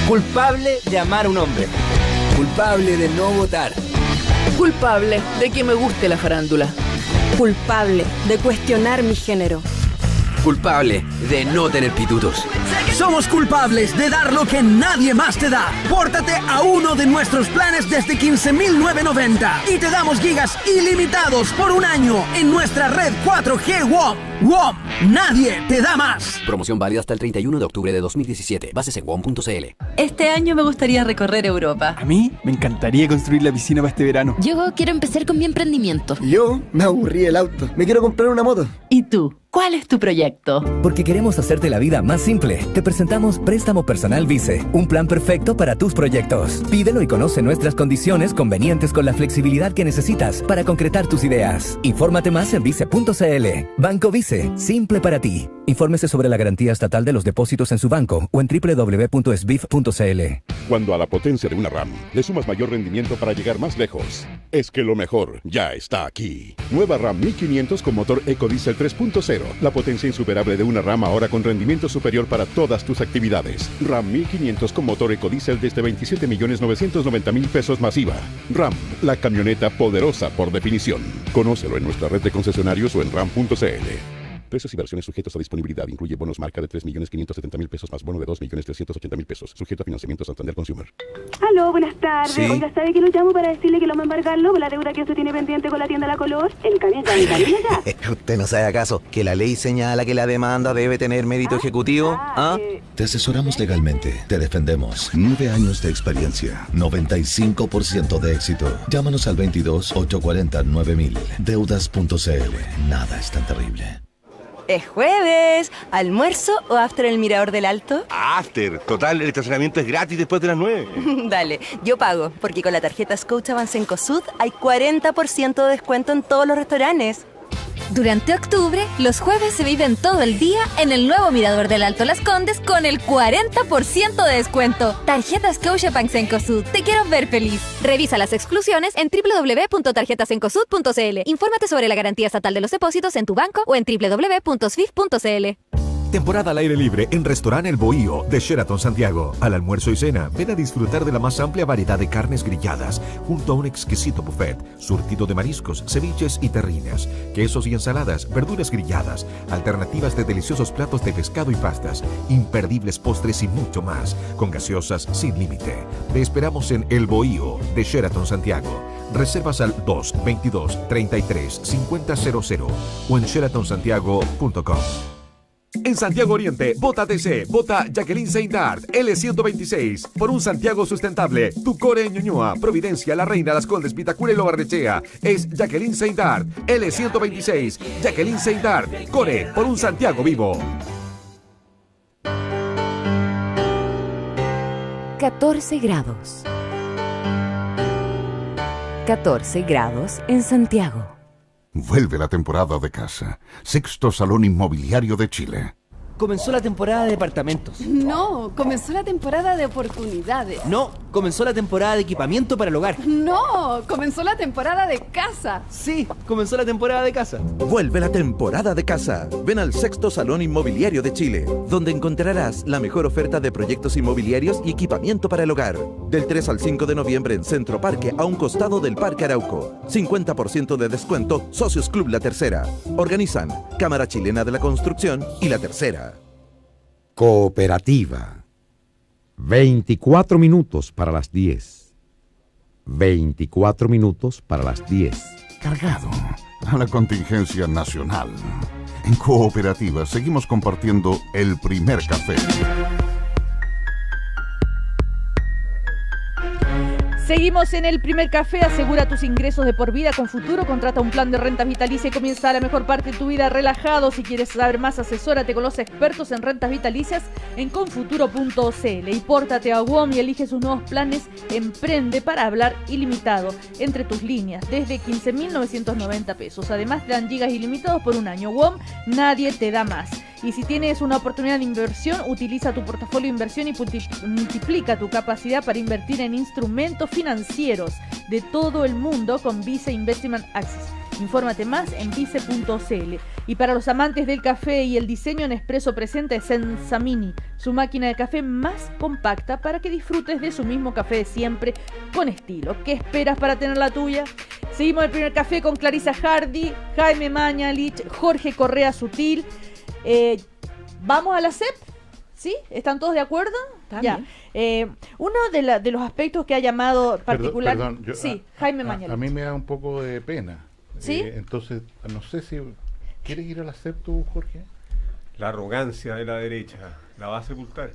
Culpable de amar a un hombre. Culpable de no votar. Culpable de que me guste la farándula. Culpable de cuestionar mi género. Culpable de no tener pitutos. Somos culpables de dar lo que nadie más te da. Pórtate a uno de nuestros planes desde 15.990 y te damos gigas ilimitados por un año en nuestra red 4G WOM. WOM, nadie te da más. Promoción válida hasta el 31 de octubre de 2017. Bases en WOM.cl. Este año me gustaría recorrer Europa. A mí me encantaría construir la piscina para este verano. Yo quiero empezar con mi emprendimiento. Yo me aburrí el auto. Me quiero comprar una moto. ¿Y tú? ¿Cuál es tu proyecto? Porque queremos hacerte la vida más simple. Te presentamos Préstamo Personal Vice, un plan perfecto para tus proyectos. Pídelo y conoce nuestras condiciones convenientes con la flexibilidad que necesitas para concretar tus ideas. Infórmate más en vice.cl. Banco Vice, simple para ti. Infórmese sobre la garantía estatal de los depósitos en su banco o en www.sbif.cl. Cuando a la potencia de una RAM le sumas mayor rendimiento para llegar más lejos, es que lo mejor ya está aquí. Nueva RAM 1500 con motor EcoDiesel 3.0. La potencia insuperable de una RAM ahora con rendimiento superior para todas tus actividades. RAM 1500 con motor EcoDiesel desde 27.990.000 pesos masiva. RAM, la camioneta poderosa por definición. Conócelo en nuestra red de concesionarios o en ram.cl. Precios y versiones sujetos a disponibilidad. Incluye bonos marca de 3.570.000 pesos más bono de 2.380.000 pesos. Sujeto a financiamiento Santander Consumer. Aló, buenas tardes. Sí. Oiga, ¿sabe que lo llamo para decirle que lo vamos a embargarlo por la deuda que usted tiene pendiente con la tienda La Color? El camión ya. ¿Usted no sabe acaso que la ley señala que la demanda debe tener mérito ejecutivo? Te asesoramos legalmente. Te defendemos. 9 años de experiencia. 95% de éxito. Llámanos al 22 840 9000. Deudas.cl. Nada es tan terrible. Es jueves. ¿Almuerzo o after el Mirador del Alto? After. Total, el estacionamiento es gratis después de las 9. Dale, yo pago, porque con la tarjeta Scotiabank Cencosud hay 40% de descuento en todos los restaurantes. Durante octubre, los jueves se viven todo el día en el nuevo Mirador del Alto Las Condes con el 40% de descuento. Tarjeta Scotiabank Cencosud. Te quiero ver feliz. Revisa las exclusiones en www.tarjetacencosud.cl. Infórmate sobre la garantía estatal de los depósitos en tu banco o en www.swift.cl. Temporada al aire libre en Restaurant El Bohío de Sheraton Santiago. Al almuerzo y cena, ven a disfrutar de la más amplia variedad de carnes grilladas, junto a un exquisito buffet, surtido de mariscos, ceviches y terrinas, quesos y ensaladas, verduras grilladas, alternativas de deliciosos platos de pescado y pastas, imperdibles postres y mucho más, con gaseosas sin límite. Te esperamos en El Bohío de Sheraton Santiago. Reservas al 222-33-5000 o en sheratonsantiago.com. En Santiago Oriente, vota TC, vota Jacqueline Saint-Art, L126, por un Santiago sustentable. Tucore, Ñuñoa, Providencia, La Reina, Las Condes, Vitacura y Lobarnechea. Es Jacqueline Saint-Art, L126, Jacqueline Saint-Art, Core, por un Santiago vivo. 14 grados. 14 grados en Santiago. Vuelve la temporada de casa. Sexto Salón Inmobiliario de Chile. Comenzó la temporada de departamentos. No, comenzó la temporada de oportunidades. No, comenzó la temporada de equipamiento para el hogar. No, comenzó la temporada de casa. Sí, comenzó la temporada de casa. Vuelve la temporada de casa. Ven al Sexto Salón Inmobiliario de Chile, donde encontrarás la mejor oferta de proyectos inmobiliarios y equipamiento para el hogar. Del 3 al 5 de noviembre en Centro Parque, a un costado del Parque Arauco. 50% de descuento, Socios Club La Tercera. Organizan Cámara Chilena de la Construcción y La Tercera. Cooperativa. 24 minutos para las 10. 24 minutos para las 10. Cargado a la contingencia nacional. En Cooperativa seguimos compartiendo el primer café. Seguimos en el primer café. Asegura tus ingresos de por vida con Futuro. Contrata un plan de rentas vitalicia y comienza la mejor parte de tu vida relajado. Si quieres saber más, asesórate con los expertos en rentas vitalicias en confuturo.cl. Y pórtate a WOM y elige sus nuevos planes. Emprende para hablar ilimitado entre tus líneas desde 15.990 pesos. Además te dan gigas ilimitados por un año. WOM, nadie te da más. Y si tienes una oportunidad de inversión, utiliza tu portafolio de inversión y multiplica tu capacidad para invertir en instrumentos financieros de todo el mundo con Visa Investment Access. Infórmate más en vice.cl. Y para los amantes del café y el diseño, Nespresso presenta Senza Mini, su máquina de café más compacta para que disfrutes de su mismo café de siempre con estilo. ¿Qué esperas para tener la tuya? Seguimos el primer café con Clarisa Hardy, Jaime Mañalich, Jorge Correa Sutil. ¿Vamos a la CEP? ¿Sí? ¿Están todos de acuerdo? También. Ya. Uno de los aspectos que ha llamado particular... Jaime Mañalich. A mí me da un poco de pena. ¿Sí? Entonces, no sé si... ¿Quieres ir a la CEP tú, Jorge? La arrogancia de la derecha la va a sepultar.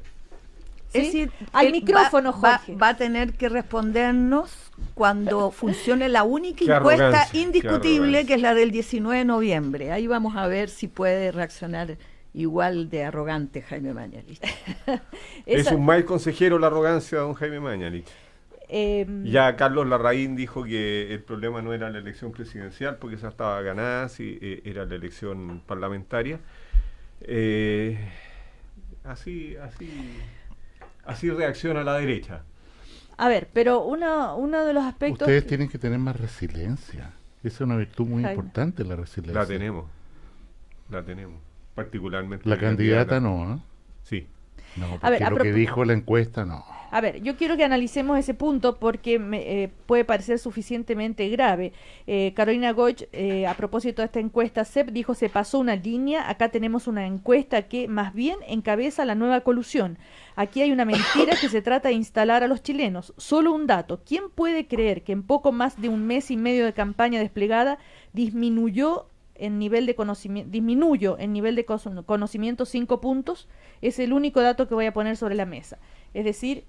¿Sí? Es decir, al micrófono, Jorge. Va a tener que respondernos cuando funcione la única encuesta indiscutible, que es la del 19 de noviembre. Ahí vamos a ver si puede reaccionar igual de arrogante Jaime Mañalich. Es un mal consejero la arrogancia de don Jaime Mañalich. Ya Carlos Larraín dijo que el problema no era la elección presidencial, porque esa estaba ganada, si era la elección parlamentaria. Así reacciona la derecha. A ver, pero uno de los aspectos... Ustedes tienen que tener más resiliencia. Esa es una virtud muy importante, la resiliencia. La tenemos. Particularmente. La candidata no, ¿eh? Sí. No, porque lo que dijo la encuesta, no. A ver, yo quiero que analicemos ese punto porque puede parecer suficientemente grave. Carolina Goich, a propósito de esta encuesta CEP, dijo: se pasó una línea, acá tenemos una encuesta que más bien encabeza la nueva colusión. Aquí hay una mentira que se trata de instalar a los chilenos. Solo un dato: ¿quién puede creer que en poco más de un mes y medio de campaña desplegada disminuyó en nivel de conocimiento 5 puntos? Es el único dato que voy a poner sobre la mesa. Es decir,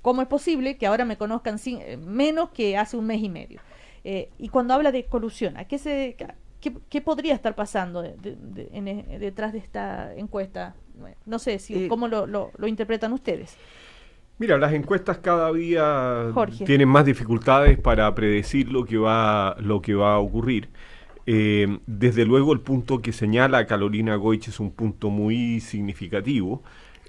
¿cómo es posible que ahora me conozcan menos que hace un mes y medio? Y cuando habla de colusión, ¿qué ¿qué podría estar pasando detrás de esta encuesta? No sé cómo lo interpretan ustedes. Mira, las encuestas cada día Jorge. tienen más dificultades para predecir lo que va a ocurrir. Desde luego el punto que señala Carolina Goich es un punto muy significativo.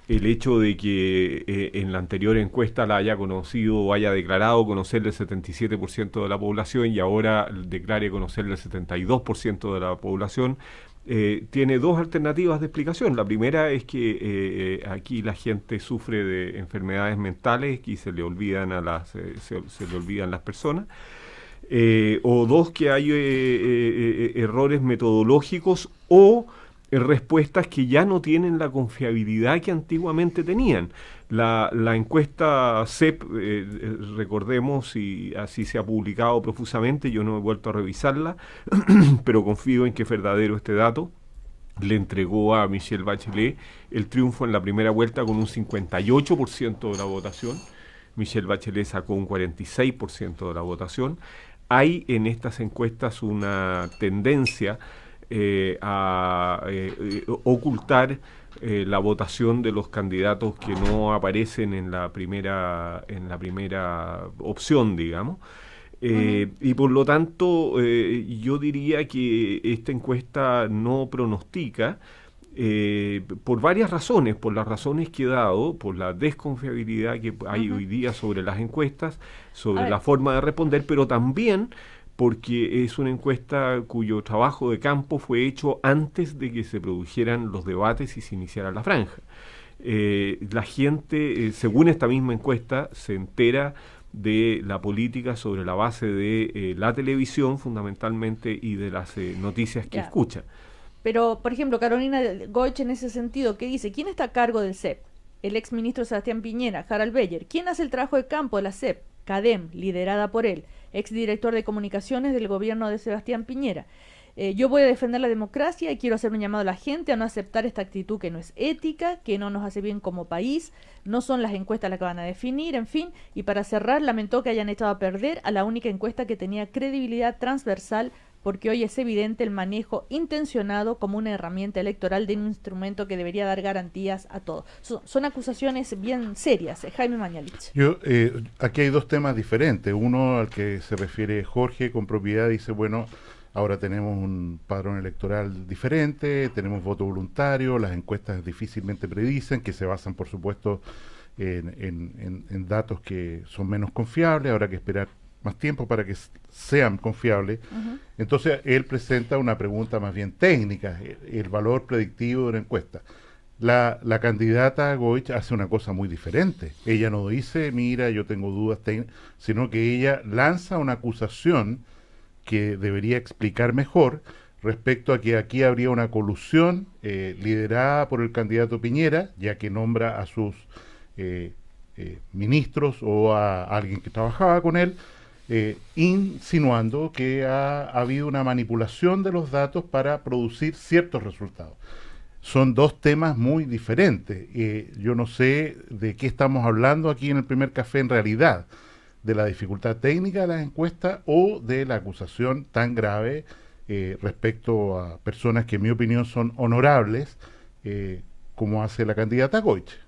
El hecho de que en la anterior encuesta la haya conocido o haya declarado conocerle el 77% de la población y ahora declare conocerle el 72% de la población, tiene dos alternativas de explicación. La primera es que aquí la gente sufre de enfermedades mentales y se le olvidan se le olvidan las personas. O dos, que hay errores metodológicos o respuestas que ya no tienen la confiabilidad que antiguamente tenían. La encuesta CEP, recordemos, y así se ha publicado profusamente, yo no he vuelto a revisarla, pero confío en que es verdadero este dato, le entregó a Michelle Bachelet el triunfo en la primera vuelta con un 58% de la votación. Michelle Bachelet sacó un 46% de la votación. Hay en estas encuestas una tendencia a ocultar la votación de los candidatos que no aparecen en la primera opción, digamos. Y por lo tanto yo diría que esta encuesta no pronostica, por varias razones, por las razones que he dado, por la desconfiabilidad que hay hoy día sobre las encuestas, sobre la forma de responder, pero también porque es una encuesta cuyo trabajo de campo fue hecho antes de que se produjeran los debates y se iniciara la franja. La gente, según esta misma encuesta, se entera de la política sobre la base de la televisión fundamentalmente y de las noticias que escucha. Pero, por ejemplo, Carolina Goich en ese sentido, ¿qué dice? ¿Quién está a cargo del CEP? El exministro Sebastián Piñera, Harald Beyer. ¿Quién hace el trabajo de campo de la CEP? CADEM, liderada por él, exdirector de comunicaciones del gobierno de Sebastián Piñera. Yo voy a defender la democracia y quiero hacer un llamado a la gente a no aceptar esta actitud que no es ética, que no nos hace bien como país, no son las encuestas las que van a definir, en fin. Y para cerrar, lamentó que hayan echado a perder a la única encuesta que tenía credibilidad transversal, porque hoy es evidente el manejo intencionado como una herramienta electoral de un instrumento que debería dar garantías a todos. Son acusaciones bien serias, Jaime Mañalich. Aquí hay dos temas diferentes. Uno al que se refiere Jorge con propiedad, dice, bueno, ahora tenemos un padrón electoral diferente, tenemos voto voluntario, las encuestas difícilmente predicen, que se basan, por supuesto, en datos que son menos confiables, habrá que esperar más tiempo para que sean confiables. Entonces él presenta una pregunta más bien técnica, el valor predictivo de una encuesta. La candidata Goich hace una cosa muy diferente. Ella no dice, mira, yo tengo dudas técnicas, sino que ella lanza una acusación que debería explicar mejor respecto a que aquí habría una colusión liderada por el candidato Piñera, ya que nombra a sus ministros o a alguien que trabajaba con él, insinuando que ha habido una manipulación de los datos para producir ciertos resultados. Son dos temas muy diferentes. Yo no sé de qué estamos hablando aquí en el primer café en realidad, de la dificultad técnica de las encuestas o de la acusación tan grave respecto a personas que en mi opinión son honorables, como hace la candidata Goich.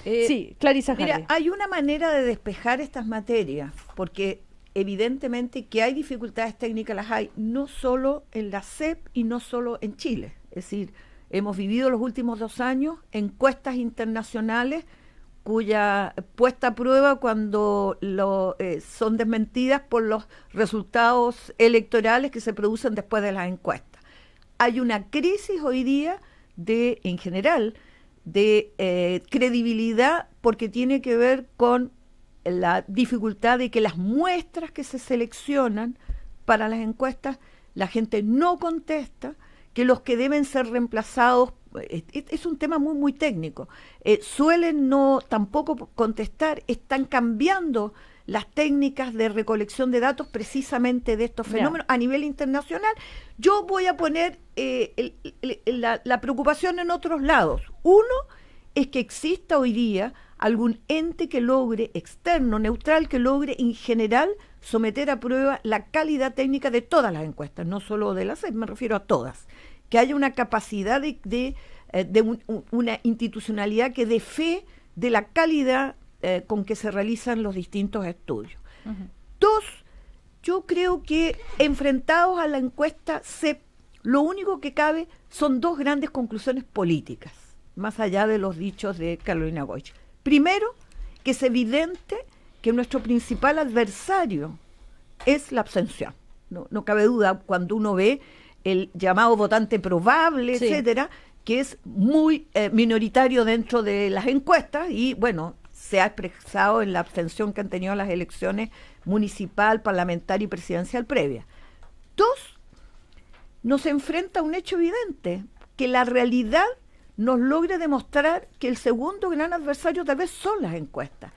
Sí, Clarisa Jarry. Mira, hay una manera de despejar estas materias, porque evidentemente que hay dificultades técnicas, las hay, no solo en la CEP y no solo en Chile. Es decir, hemos vivido los últimos 2 años encuestas internacionales cuya puesta a prueba cuando son desmentidas por los resultados electorales que se producen después de las encuestas. Hay una crisis hoy día en general, de credibilidad, porque tiene que ver con la dificultad de que las muestras que se seleccionan para las encuestas, la gente no contesta, que los que deben ser reemplazados, es un tema muy muy técnico, suelen no tampoco contestar, están cambiando las técnicas de recolección de datos precisamente de estos fenómenos a nivel internacional. Yo voy a poner la preocupación en otros lados. Uno, es que exista hoy día algún ente que logre, externo, neutral, que logre en general someter a prueba la calidad técnica de todas las encuestas, no solo de la CEP, me refiero a todas, que haya una capacidad de una institucionalidad que dé fe de la calidad con que se realizan los distintos estudios. Dos, yo creo que enfrentados a la encuesta CEP, lo único que cabe son dos grandes conclusiones políticas, más allá de los dichos de Carolina Goich. Primero, que es evidente que nuestro principal adversario es la abstención. No cabe duda cuando uno ve el llamado votante probable, sí, etcétera, que es muy minoritario dentro de las encuestas y, bueno, se ha expresado en la abstención que han tenido las elecciones municipal, parlamentaria y presidencial previa. Dos, nos enfrenta a un hecho evidente, que la realidad nos logre demostrar que el segundo gran adversario tal vez son las encuestas.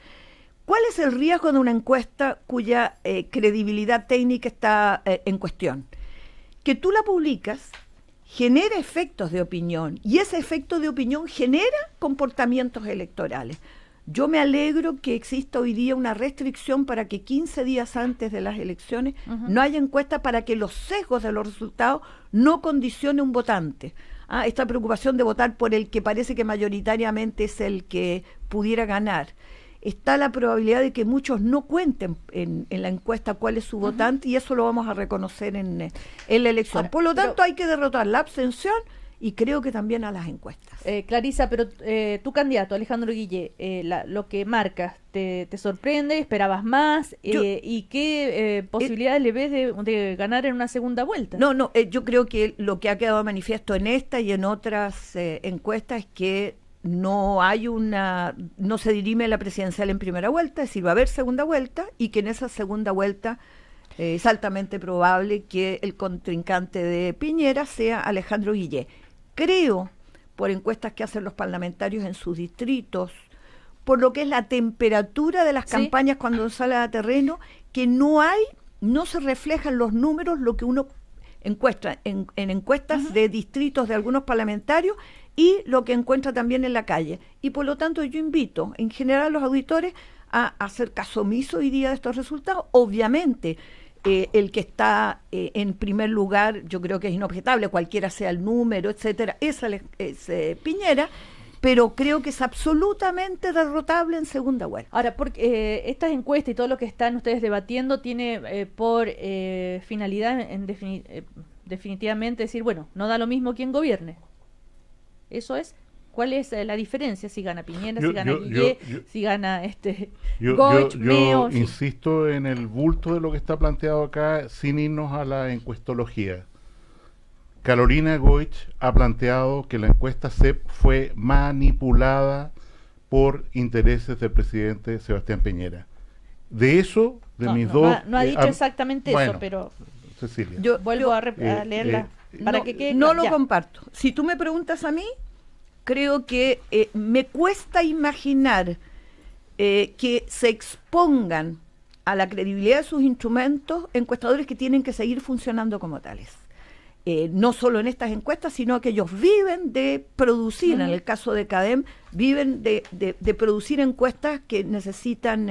¿Cuál es el riesgo de una encuesta cuya credibilidad técnica está en cuestión? Que tú la publicas, genera efectos de opinión y ese efecto de opinión genera comportamientos electorales. Yo me alegro que exista hoy día una restricción para que 15 días antes de las elecciones no haya encuesta para que los sesgos de los resultados no condicionen un votante. Esta preocupación de votar por el que parece que mayoritariamente es el que pudiera ganar. Está la probabilidad de que muchos no cuenten en la encuesta cuál es su votante y eso lo vamos a reconocer en la elección. Ahora, por lo tanto, hay que derrotar la abstención y creo que también a las encuestas. Clarisa, pero tu candidato, Alejandro Guillé, lo que marcas, ¿te sorprende? ¿Esperabas más? ¿Y qué posibilidades le ves de ganar en una segunda vuelta? Yo creo que lo que ha quedado manifiesto en esta y en otras encuestas es que no se dirime la presidencial en primera vuelta, es decir, va a haber segunda vuelta y que en esa segunda vuelta es altamente probable que el contrincante de Piñera sea Alejandro Guillé. Creo, por encuestas que hacen los parlamentarios en sus distritos, por lo que es la temperatura de las campañas cuando sale a terreno, que no se reflejan los números lo que uno encuesta en encuestas de distritos de algunos parlamentarios y lo que encuentra también en la calle. Y por lo tanto yo invito en general a los auditores a hacer caso omiso hoy día de estos resultados. Obviamente, el que está en primer lugar, yo creo que es inobjetable, cualquiera sea el número, etcétera, es Piñera, pero creo que es absolutamente derrotable en segunda vuelta. Ahora, porque estas encuestas y todo lo que están ustedes debatiendo tiene por finalidad definitivamente decir, bueno, no da lo mismo quien gobierne. Eso es. ¿Cuál es la diferencia? Si gana Piñera, si gana Guillé, si gana Goich, Meo. Yo insisto en el bulto de lo que está planteado acá, sin irnos a la encuestología. Carolina Goich ha planteado que la encuesta CEP fue manipulada por intereses del presidente Sebastián Piñera. De eso, de mis dos... No ha dicho exactamente eso, pero... Cecilia. Yo vuelvo a leerla para que quede... No lo comparto. Si tú me preguntas a mí, creo que me cuesta imaginar que se expongan a la credibilidad de sus instrumentos encuestadores que tienen que seguir funcionando como tales. No solo en estas encuestas, sino que ellos viven de producir, en el caso de CADEM, viven de producir encuestas que necesitan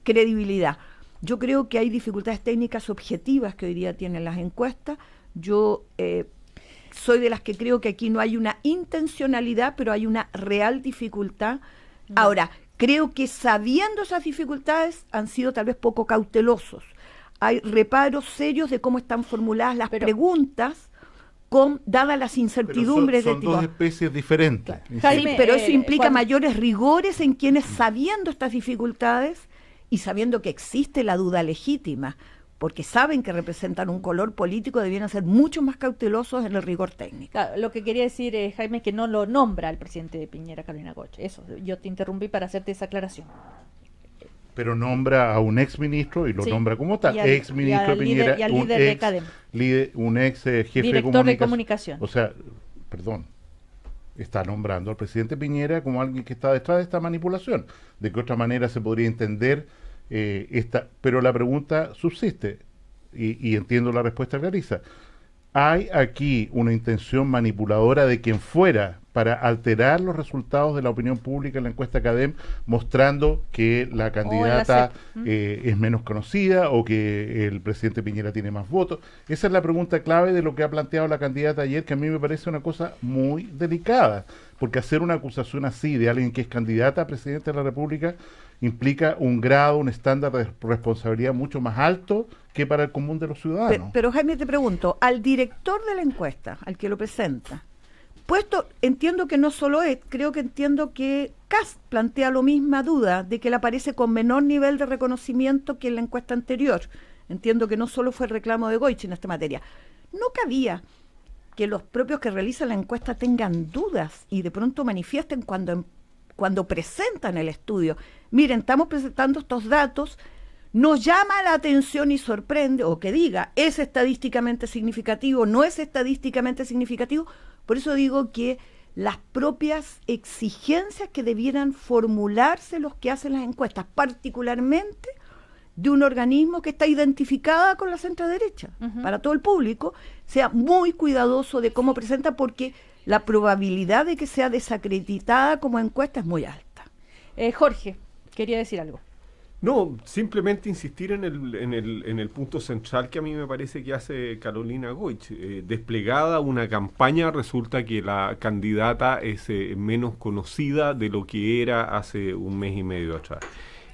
credibilidad. Yo creo que hay dificultades técnicas objetivas que hoy día tienen las encuestas. Yo soy de las que creo que aquí no hay una intencionalidad, pero hay una real dificultad. Ahora, creo que sabiendo esas dificultades han sido tal vez poco cautelosos. Hay reparos serios de cómo están formuladas las preguntas, dadas las incertidumbres son dos especies diferentes. Jaime, pero eso implica mayores rigores en quienes, sabiendo estas dificultades y sabiendo que existe la duda legítima, porque saben que representan un color político, debieran ser mucho más cautelosos en el rigor técnico. Claro, lo que quería decir, Jaime, es que no lo nombra el presidente de Piñera, Carolina Goich. Eso, yo te interrumpí para hacerte esa aclaración. Pero nombra a un ex ministro y lo nombra como tal, ex ministro de Piñera, y al líder de CADEM, un ex jefe director de comunicación. O sea, está nombrando al presidente Piñera como alguien que está detrás de esta manipulación. De qué otra manera se podría entender pero la pregunta subsiste y entiendo la respuesta, Clarisa. ¿Hay aquí una intención manipuladora de quien fuera para alterar los resultados de la opinión pública en la encuesta CADEM, mostrando que la candidata es menos conocida o que el presidente Piñera tiene más votos. Esa es la pregunta clave de lo que ha planteado la candidata ayer, que a mí me parece una cosa muy delicada, porque hacer una acusación así de alguien que es candidata a presidente de la República implica un grado, un estándar de responsabilidad mucho más alto que para el común de los ciudadanos. Pero Jaime, te pregunto, al director de la encuesta, al que lo presenta, puesto, entiendo que no solo es, entiendo que Kast plantea la misma duda de que él aparece con menor nivel de reconocimiento que en la encuesta anterior. Entiendo que no solo fue el reclamo de Goich en esta materia. No cabía que los propios que realizan la encuesta tengan dudas y de pronto manifiesten cuando presentan el estudio. Miren, estamos presentando estos datos, nos llama la atención y sorprende, o que diga, es estadísticamente significativo, no es estadísticamente significativo. Por eso digo que las propias exigencias que debieran formularse los que hacen las encuestas, particularmente de un organismo que está identificada con la centroderecha, para todo el público, sea muy cuidadoso de cómo presenta, porque la probabilidad de que sea desacreditada como encuesta es muy alta. Jorge, quería decir algo. No, simplemente insistir en el punto central que a mí me parece que hace Carolina Goich. Desplegada una campaña, resulta que la candidata es menos conocida de lo que era hace un mes y medio atrás.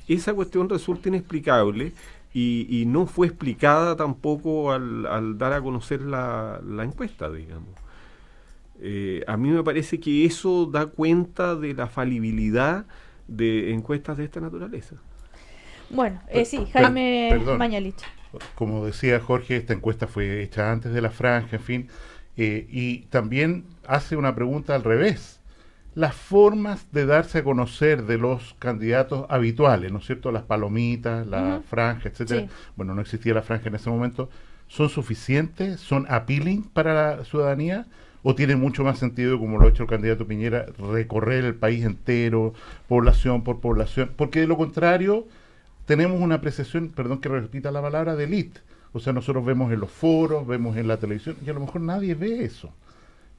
Esa cuestión resulta inexplicable y no fue explicada tampoco al dar a conocer la encuesta, digamos. A mí me parece que eso da cuenta de la falibilidad de encuestas de esta naturaleza. Bueno, sí, Jaime Mañalich. Como decía Jorge, esta encuesta fue hecha antes de la franja, en fin, y también hace una pregunta al revés. Las formas de darse a conocer de los candidatos habituales, ¿no es cierto? Las palomitas, la franja, etcétera. Sí. Bueno, no existía la franja en ese momento. ¿Son suficientes? ¿Son appealing para la ciudadanía? ¿O tiene mucho más sentido, como lo ha hecho el candidato Piñera, recorrer el país entero, población por población? Porque de lo contrario, tenemos una apreciación, perdón que repita la palabra, de élite. O sea, nosotros vemos en los foros, vemos en la televisión, y a lo mejor nadie ve eso.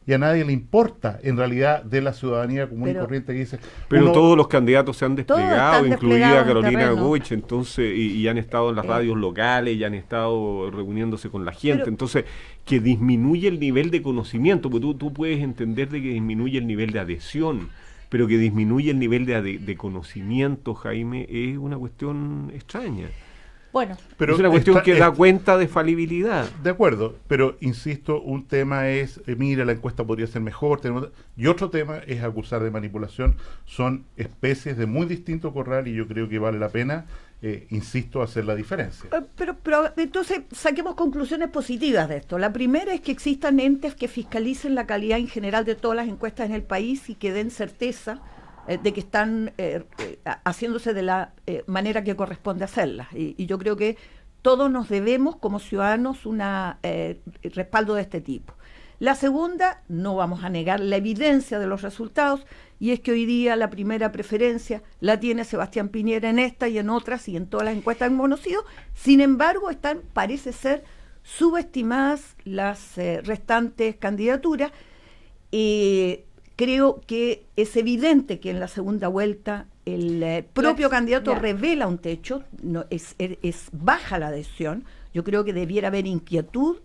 Y a nadie le importa, en realidad, de la ciudadanía común y corriente que dice... Pero todos los candidatos se han desplegado, incluida Carolina Goich, entonces, y han estado en las radios locales, y han estado reuniéndose con la gente. Entonces, que disminuye el nivel de conocimiento, porque tú puedes entender de que disminuye el nivel de adhesión, pero que disminuye el nivel de conocimiento, Jaime, es una cuestión extraña. Bueno, pero es una cuestión que da cuenta de falibilidad. De acuerdo, pero insisto, un tema es, mira, la encuesta podría ser mejor, y otro tema es acusar de manipulación. Son especies de muy distinto corral y yo creo que vale la pena, insisto, hacer la diferencia. Pero entonces saquemos conclusiones positivas de esto. La primera es que existan entes que fiscalicen la calidad en general de todas las encuestas en el país y que den certeza de que están haciéndose de la manera que corresponde hacerlas. Y yo creo que todos nos debemos como ciudadanos un respaldo de este tipo. La segunda, no vamos a negar la evidencia de los resultados, y es que hoy día la primera preferencia la tiene Sebastián Piñera en esta y en otras y en todas las encuestas hemos conocido. Sin embargo, parece ser subestimadas las restantes candidaturas. Creo que es evidente que en la segunda vuelta el propio candidato revela un techo, es baja la adhesión. Yo creo que debiera haber inquietud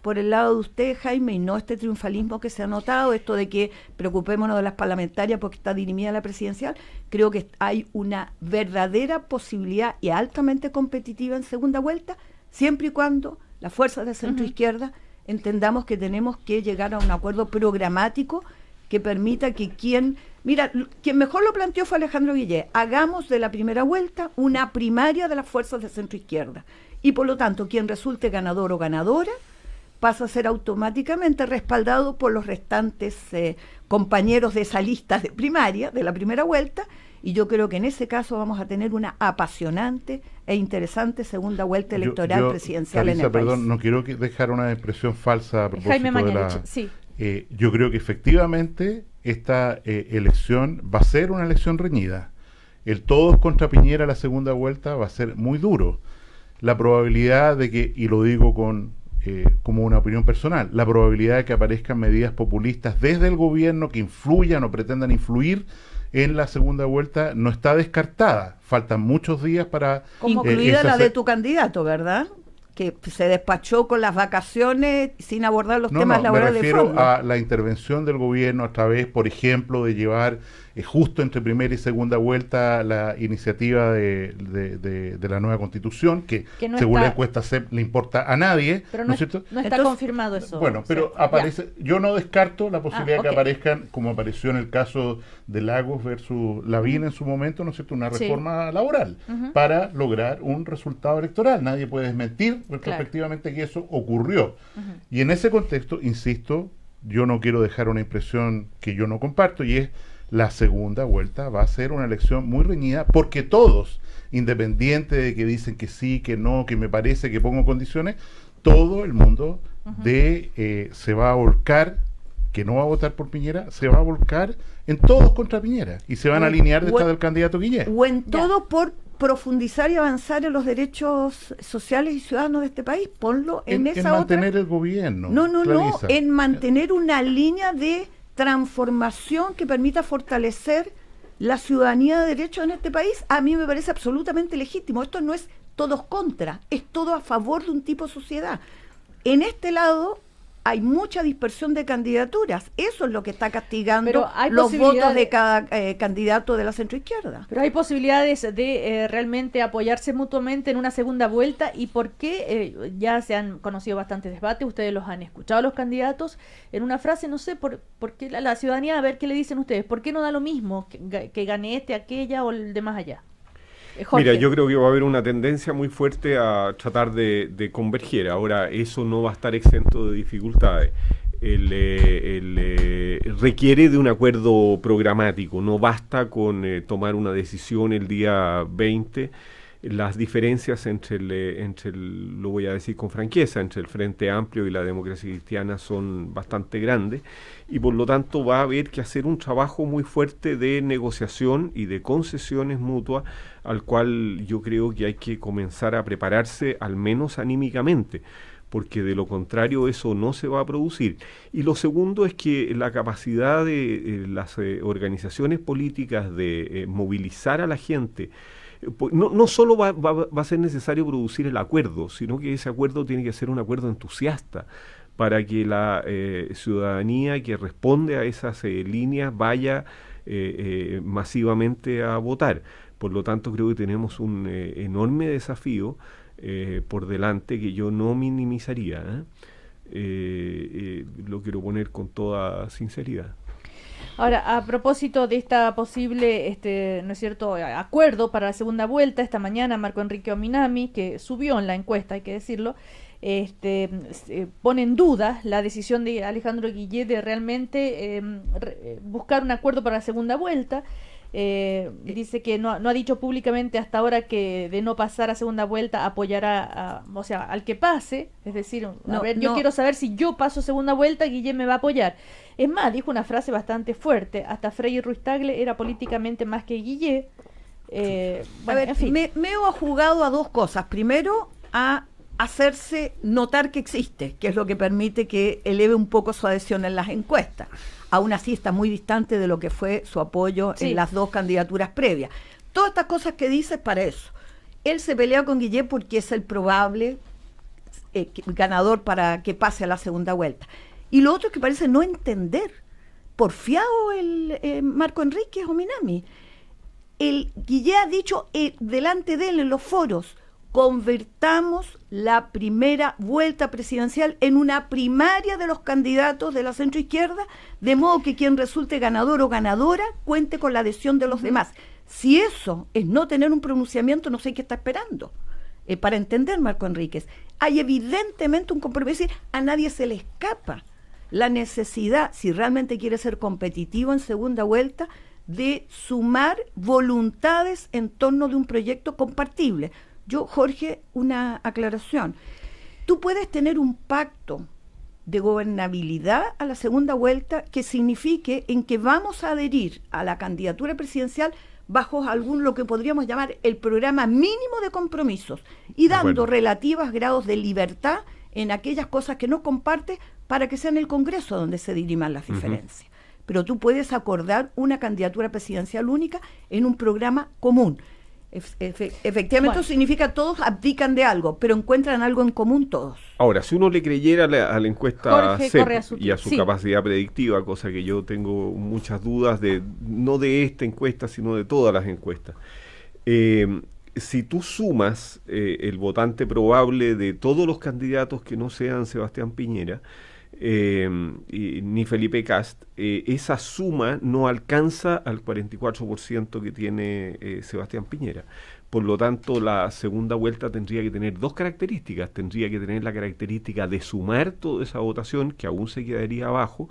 por el lado de usted, Jaime, y no este triunfalismo que se ha notado, esto de que preocupémonos de las parlamentarias porque está dirimida la presidencial. Creo que hay una verdadera posibilidad y altamente competitiva en segunda vuelta, siempre y cuando las fuerzas de centro-izquierda entendamos que tenemos que llegar a un acuerdo programático que permita que quien mejor lo planteó fue Alejandro Guillé, hagamos de la primera vuelta una primaria de las fuerzas de centro-izquierda, y por lo tanto quien resulte ganador o ganadora pasa a ser automáticamente respaldado por los restantes compañeros de esa lista de primaria, de la primera vuelta, y yo creo que en ese caso vamos a tener una apasionante e interesante segunda vuelta electoral presidencial en el país. Perdón, no quiero dejar una expresión falsa a propósito Jaime Mañalich, sí. Yo creo que efectivamente esta elección va a ser una elección reñida. El todos contra Piñera la segunda vuelta va a ser muy duro. La probabilidad de que, y lo digo con como una opinión personal, la probabilidad de que aparezcan medidas populistas desde el gobierno que influyan o pretendan influir en la segunda vuelta no está descartada. Faltan muchos días para... Incluida la de tu candidato, ¿verdad? Que se despachó con las vacaciones sin abordar los temas laborales de fondo. Me refiero a la intervención del gobierno a través, por ejemplo, de llevar justo entre primera y segunda vuelta la iniciativa de la nueva Constitución, que no según la encuesta CEP le importa a nadie. Pero ¿no es cierto? No está confirmado eso. Bueno, pero aparece, yo no descarto la posibilidad de que aparezcan, como apareció en el caso de Lagos versus Lavín en su momento, ¿no es cierto?, una reforma laboral para lograr un resultado electoral. Nadie puede desmentir retrospectivamente que eso ocurrió. Y en ese contexto, insisto, yo no quiero dejar una impresión que yo no comparto, y es la segunda vuelta va a ser una elección muy reñida, porque todos, independiente de que dicen que sí, que no, que me parece, que pongo condiciones, todo el mundo se va a volcar, que no va a votar por Piñera, se va a volcar en todos contra Piñera, y se van a alinear detrás del candidato Guillén. O en todo por profundizar y avanzar en los derechos sociales y ciudadanos de este país. Ponlo en esa otra... En mantener el gobierno. No, en mantener una línea de transformación que permita fortalecer la ciudadanía de derechos en este país. A mí me parece absolutamente legítimo. Esto no es todos contra, es todo a favor de un tipo de sociedad. En este lado hay mucha dispersión de candidaturas. Eso es lo que está castigando los votos de cada candidato de la centroizquierda. Pero hay posibilidades de realmente apoyarse mutuamente en una segunda vuelta. ¿Y por qué? Ya se han conocido bastantes debates, ustedes los han escuchado a los candidatos. En una frase, no sé, ¿por qué la ciudadanía, a ver qué le dicen ustedes? ¿Por qué no da lo mismo que gane aquella o el de más allá? Jorge. Mira, yo creo que va a haber una tendencia muy fuerte a tratar de converger. Ahora, eso no va a estar exento de dificultades. Requiere de un acuerdo programático. No basta con tomar una decisión el día 20. Las diferencias lo voy a decir con franqueza, entre el Frente Amplio y la Democracia Cristiana son bastante grandes, y por lo tanto va a haber que hacer un trabajo muy fuerte de negociación y de concesiones mutuas, al cual yo creo que hay que comenzar a prepararse, al menos anímicamente, porque de lo contrario eso no se va a producir. Y lo segundo es que la capacidad de las organizaciones políticas de movilizar a la gente, no solo va a ser necesario producir el acuerdo, sino que ese acuerdo tiene que ser un acuerdo entusiasta, para que la ciudadanía que responde a esas líneas vaya masivamente a votar. Por lo tanto, creo que tenemos un enorme desafío por delante que yo no minimizaría. Lo quiero poner con toda sinceridad. Ahora, a propósito de esta posible, ¿no es cierto?, acuerdo para la segunda vuelta, esta mañana Marco Enrique Ominami, que subió en la encuesta, hay que decirlo, pone en duda la decisión de Alejandro Guillén de realmente buscar un acuerdo para la segunda vuelta. Dice que no ha dicho públicamente hasta ahora que de no pasar a segunda vuelta apoyará al que pase, es decir, yo quiero saber si yo paso segunda vuelta, Guillén me va a apoyar. Es más, dijo una frase bastante fuerte, hasta Frei Ruiz-Tagle era políticamente más que Guillén. En fin. Me ha jugado a dos cosas. Primero, a hacerse notar que existe, que es lo que permite que eleve un poco su adhesión en las encuestas. Aún así está muy distante de lo que fue su apoyo en las dos candidaturas previas. Todas estas cosas que dice es para eso. Él se pelea con Guillén porque es el probable ganador para que pase a la segunda vuelta. Y lo otro es que parece no entender, porfiado el Marco Enrique Ominami. El Guillén ha dicho delante de él en los foros: convertamos la primera vuelta presidencial en una primaria de los candidatos de la centroizquierda, de modo que quien resulte ganador o ganadora cuente con la adhesión de los demás. Si eso es no tener un pronunciamiento, no sé qué está esperando. Para entender, Marco Enríquez, hay evidentemente un compromiso. A nadie se le escapa la necesidad, si realmente quiere ser competitivo en segunda vuelta, de sumar voluntades en torno de un proyecto compartible. Yo, Jorge, una aclaración. Tú puedes tener un pacto de gobernabilidad a la segunda vuelta que signifique en que vamos a adherir a la candidatura presidencial bajo lo que podríamos llamar el programa mínimo de compromisos y dando relativos grados de libertad en aquellas cosas que no compartes para que sea en el Congreso donde se diriman las diferencias. Pero tú puedes acordar una candidatura presidencial única en un programa común. Efectivamente, eso significa todos abdican de algo, pero encuentran algo en común todos. Ahora, si uno le creyera a la encuesta CEP y a su sí. capacidad predictiva, cosa que yo tengo muchas dudas no de esta encuesta, sino de todas las encuestas, si tú sumas el votante probable de todos los candidatos que no sean Sebastián Piñera, ni Felipe Kast, esa suma no alcanza al 44% que tiene Sebastián Piñera. Por lo tanto, la segunda vuelta tendría que tener dos características. Tendría que tener la característica de sumar toda esa votación, que aún se quedaría abajo,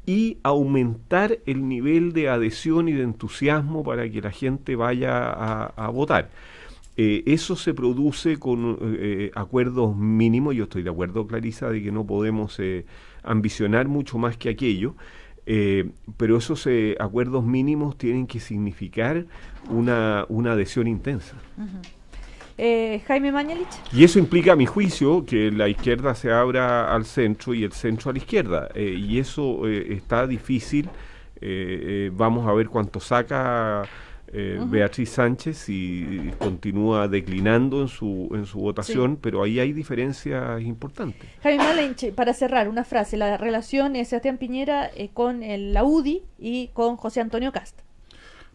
y aumentar el nivel de adhesión y de entusiasmo para que la gente vaya a votar. Eso se produce con acuerdos mínimos. Yo estoy de acuerdo, Clarisa, de que no podemos ambicionar mucho más que aquello, pero esos acuerdos mínimos tienen que significar una adhesión intensa. Jaime Mañalich. Y eso implica, a mi juicio, que la izquierda se abra al centro y el centro a la izquierda, y eso está difícil. Vamos a ver cuánto saca Beatriz Sánchez y continúa declinando en su votación, pero ahí hay diferencias importantes. Jaime Mañalich, para cerrar, una frase: la relación de Sebastián Piñera con la UDI y con José Antonio Kast.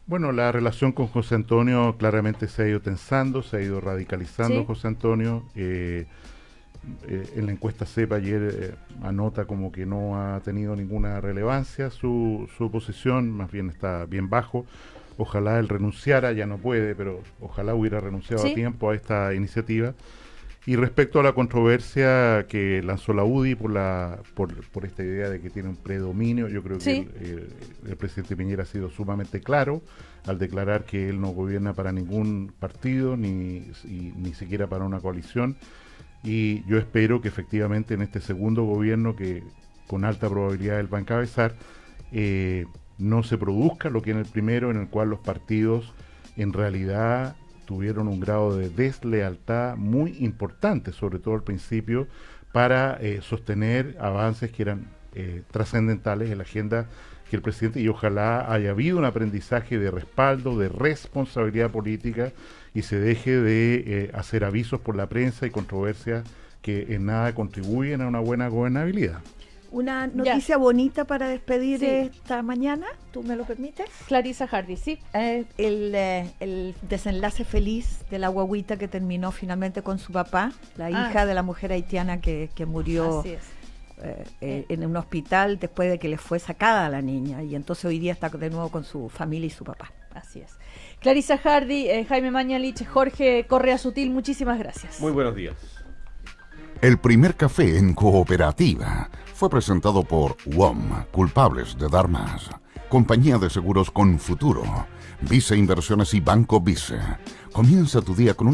Bueno, la relación con José Antonio claramente se ha ido tensando, se ha ido radicalizando. ¿Sí? José Antonio, en la encuesta CEP ayer anota como que no ha tenido ninguna relevancia su posición, más bien está bien bajo. Ojalá él renunciara, ya no puede, pero ojalá hubiera renunciado a tiempo a esta iniciativa. Y respecto a la controversia que lanzó la UDI por esta idea de que tiene un predominio, yo creo que el presidente Piñera ha sido sumamente claro al declarar que él no gobierna para ningún partido, ni siquiera para una coalición. Y yo espero que efectivamente en este segundo gobierno, que con alta probabilidad él va a encabezar, no se produzca lo que en el primero, en el cual los partidos en realidad tuvieron un grado de deslealtad muy importante, sobre todo al principio, para sostener avances que eran trascendentales en la agenda que el presidente, y ojalá haya habido un aprendizaje de respaldo, de responsabilidad política, y se deje de hacer avisos por la prensa y controversias que en nada contribuyen a una buena gobernabilidad. Una noticia bonita para despedir esta mañana, ¿tú me lo permites? Clarisa Hardy, sí. El desenlace feliz de la guaguita que terminó finalmente con su papá, la hija de la mujer haitiana que murió en un hospital después de que le fue sacada a la niña, y entonces hoy día está de nuevo con su familia y su papá. Así es. Clarisa Hardy, Jaime Mañalich, Jorge Correa Sutil, muchísimas gracias. Muy buenos días. El primer café en cooperativa fue presentado por WOM, culpables de dar más. Compañía de seguros con futuro. Vice Inversiones y Banco Vice. Comienza tu día con un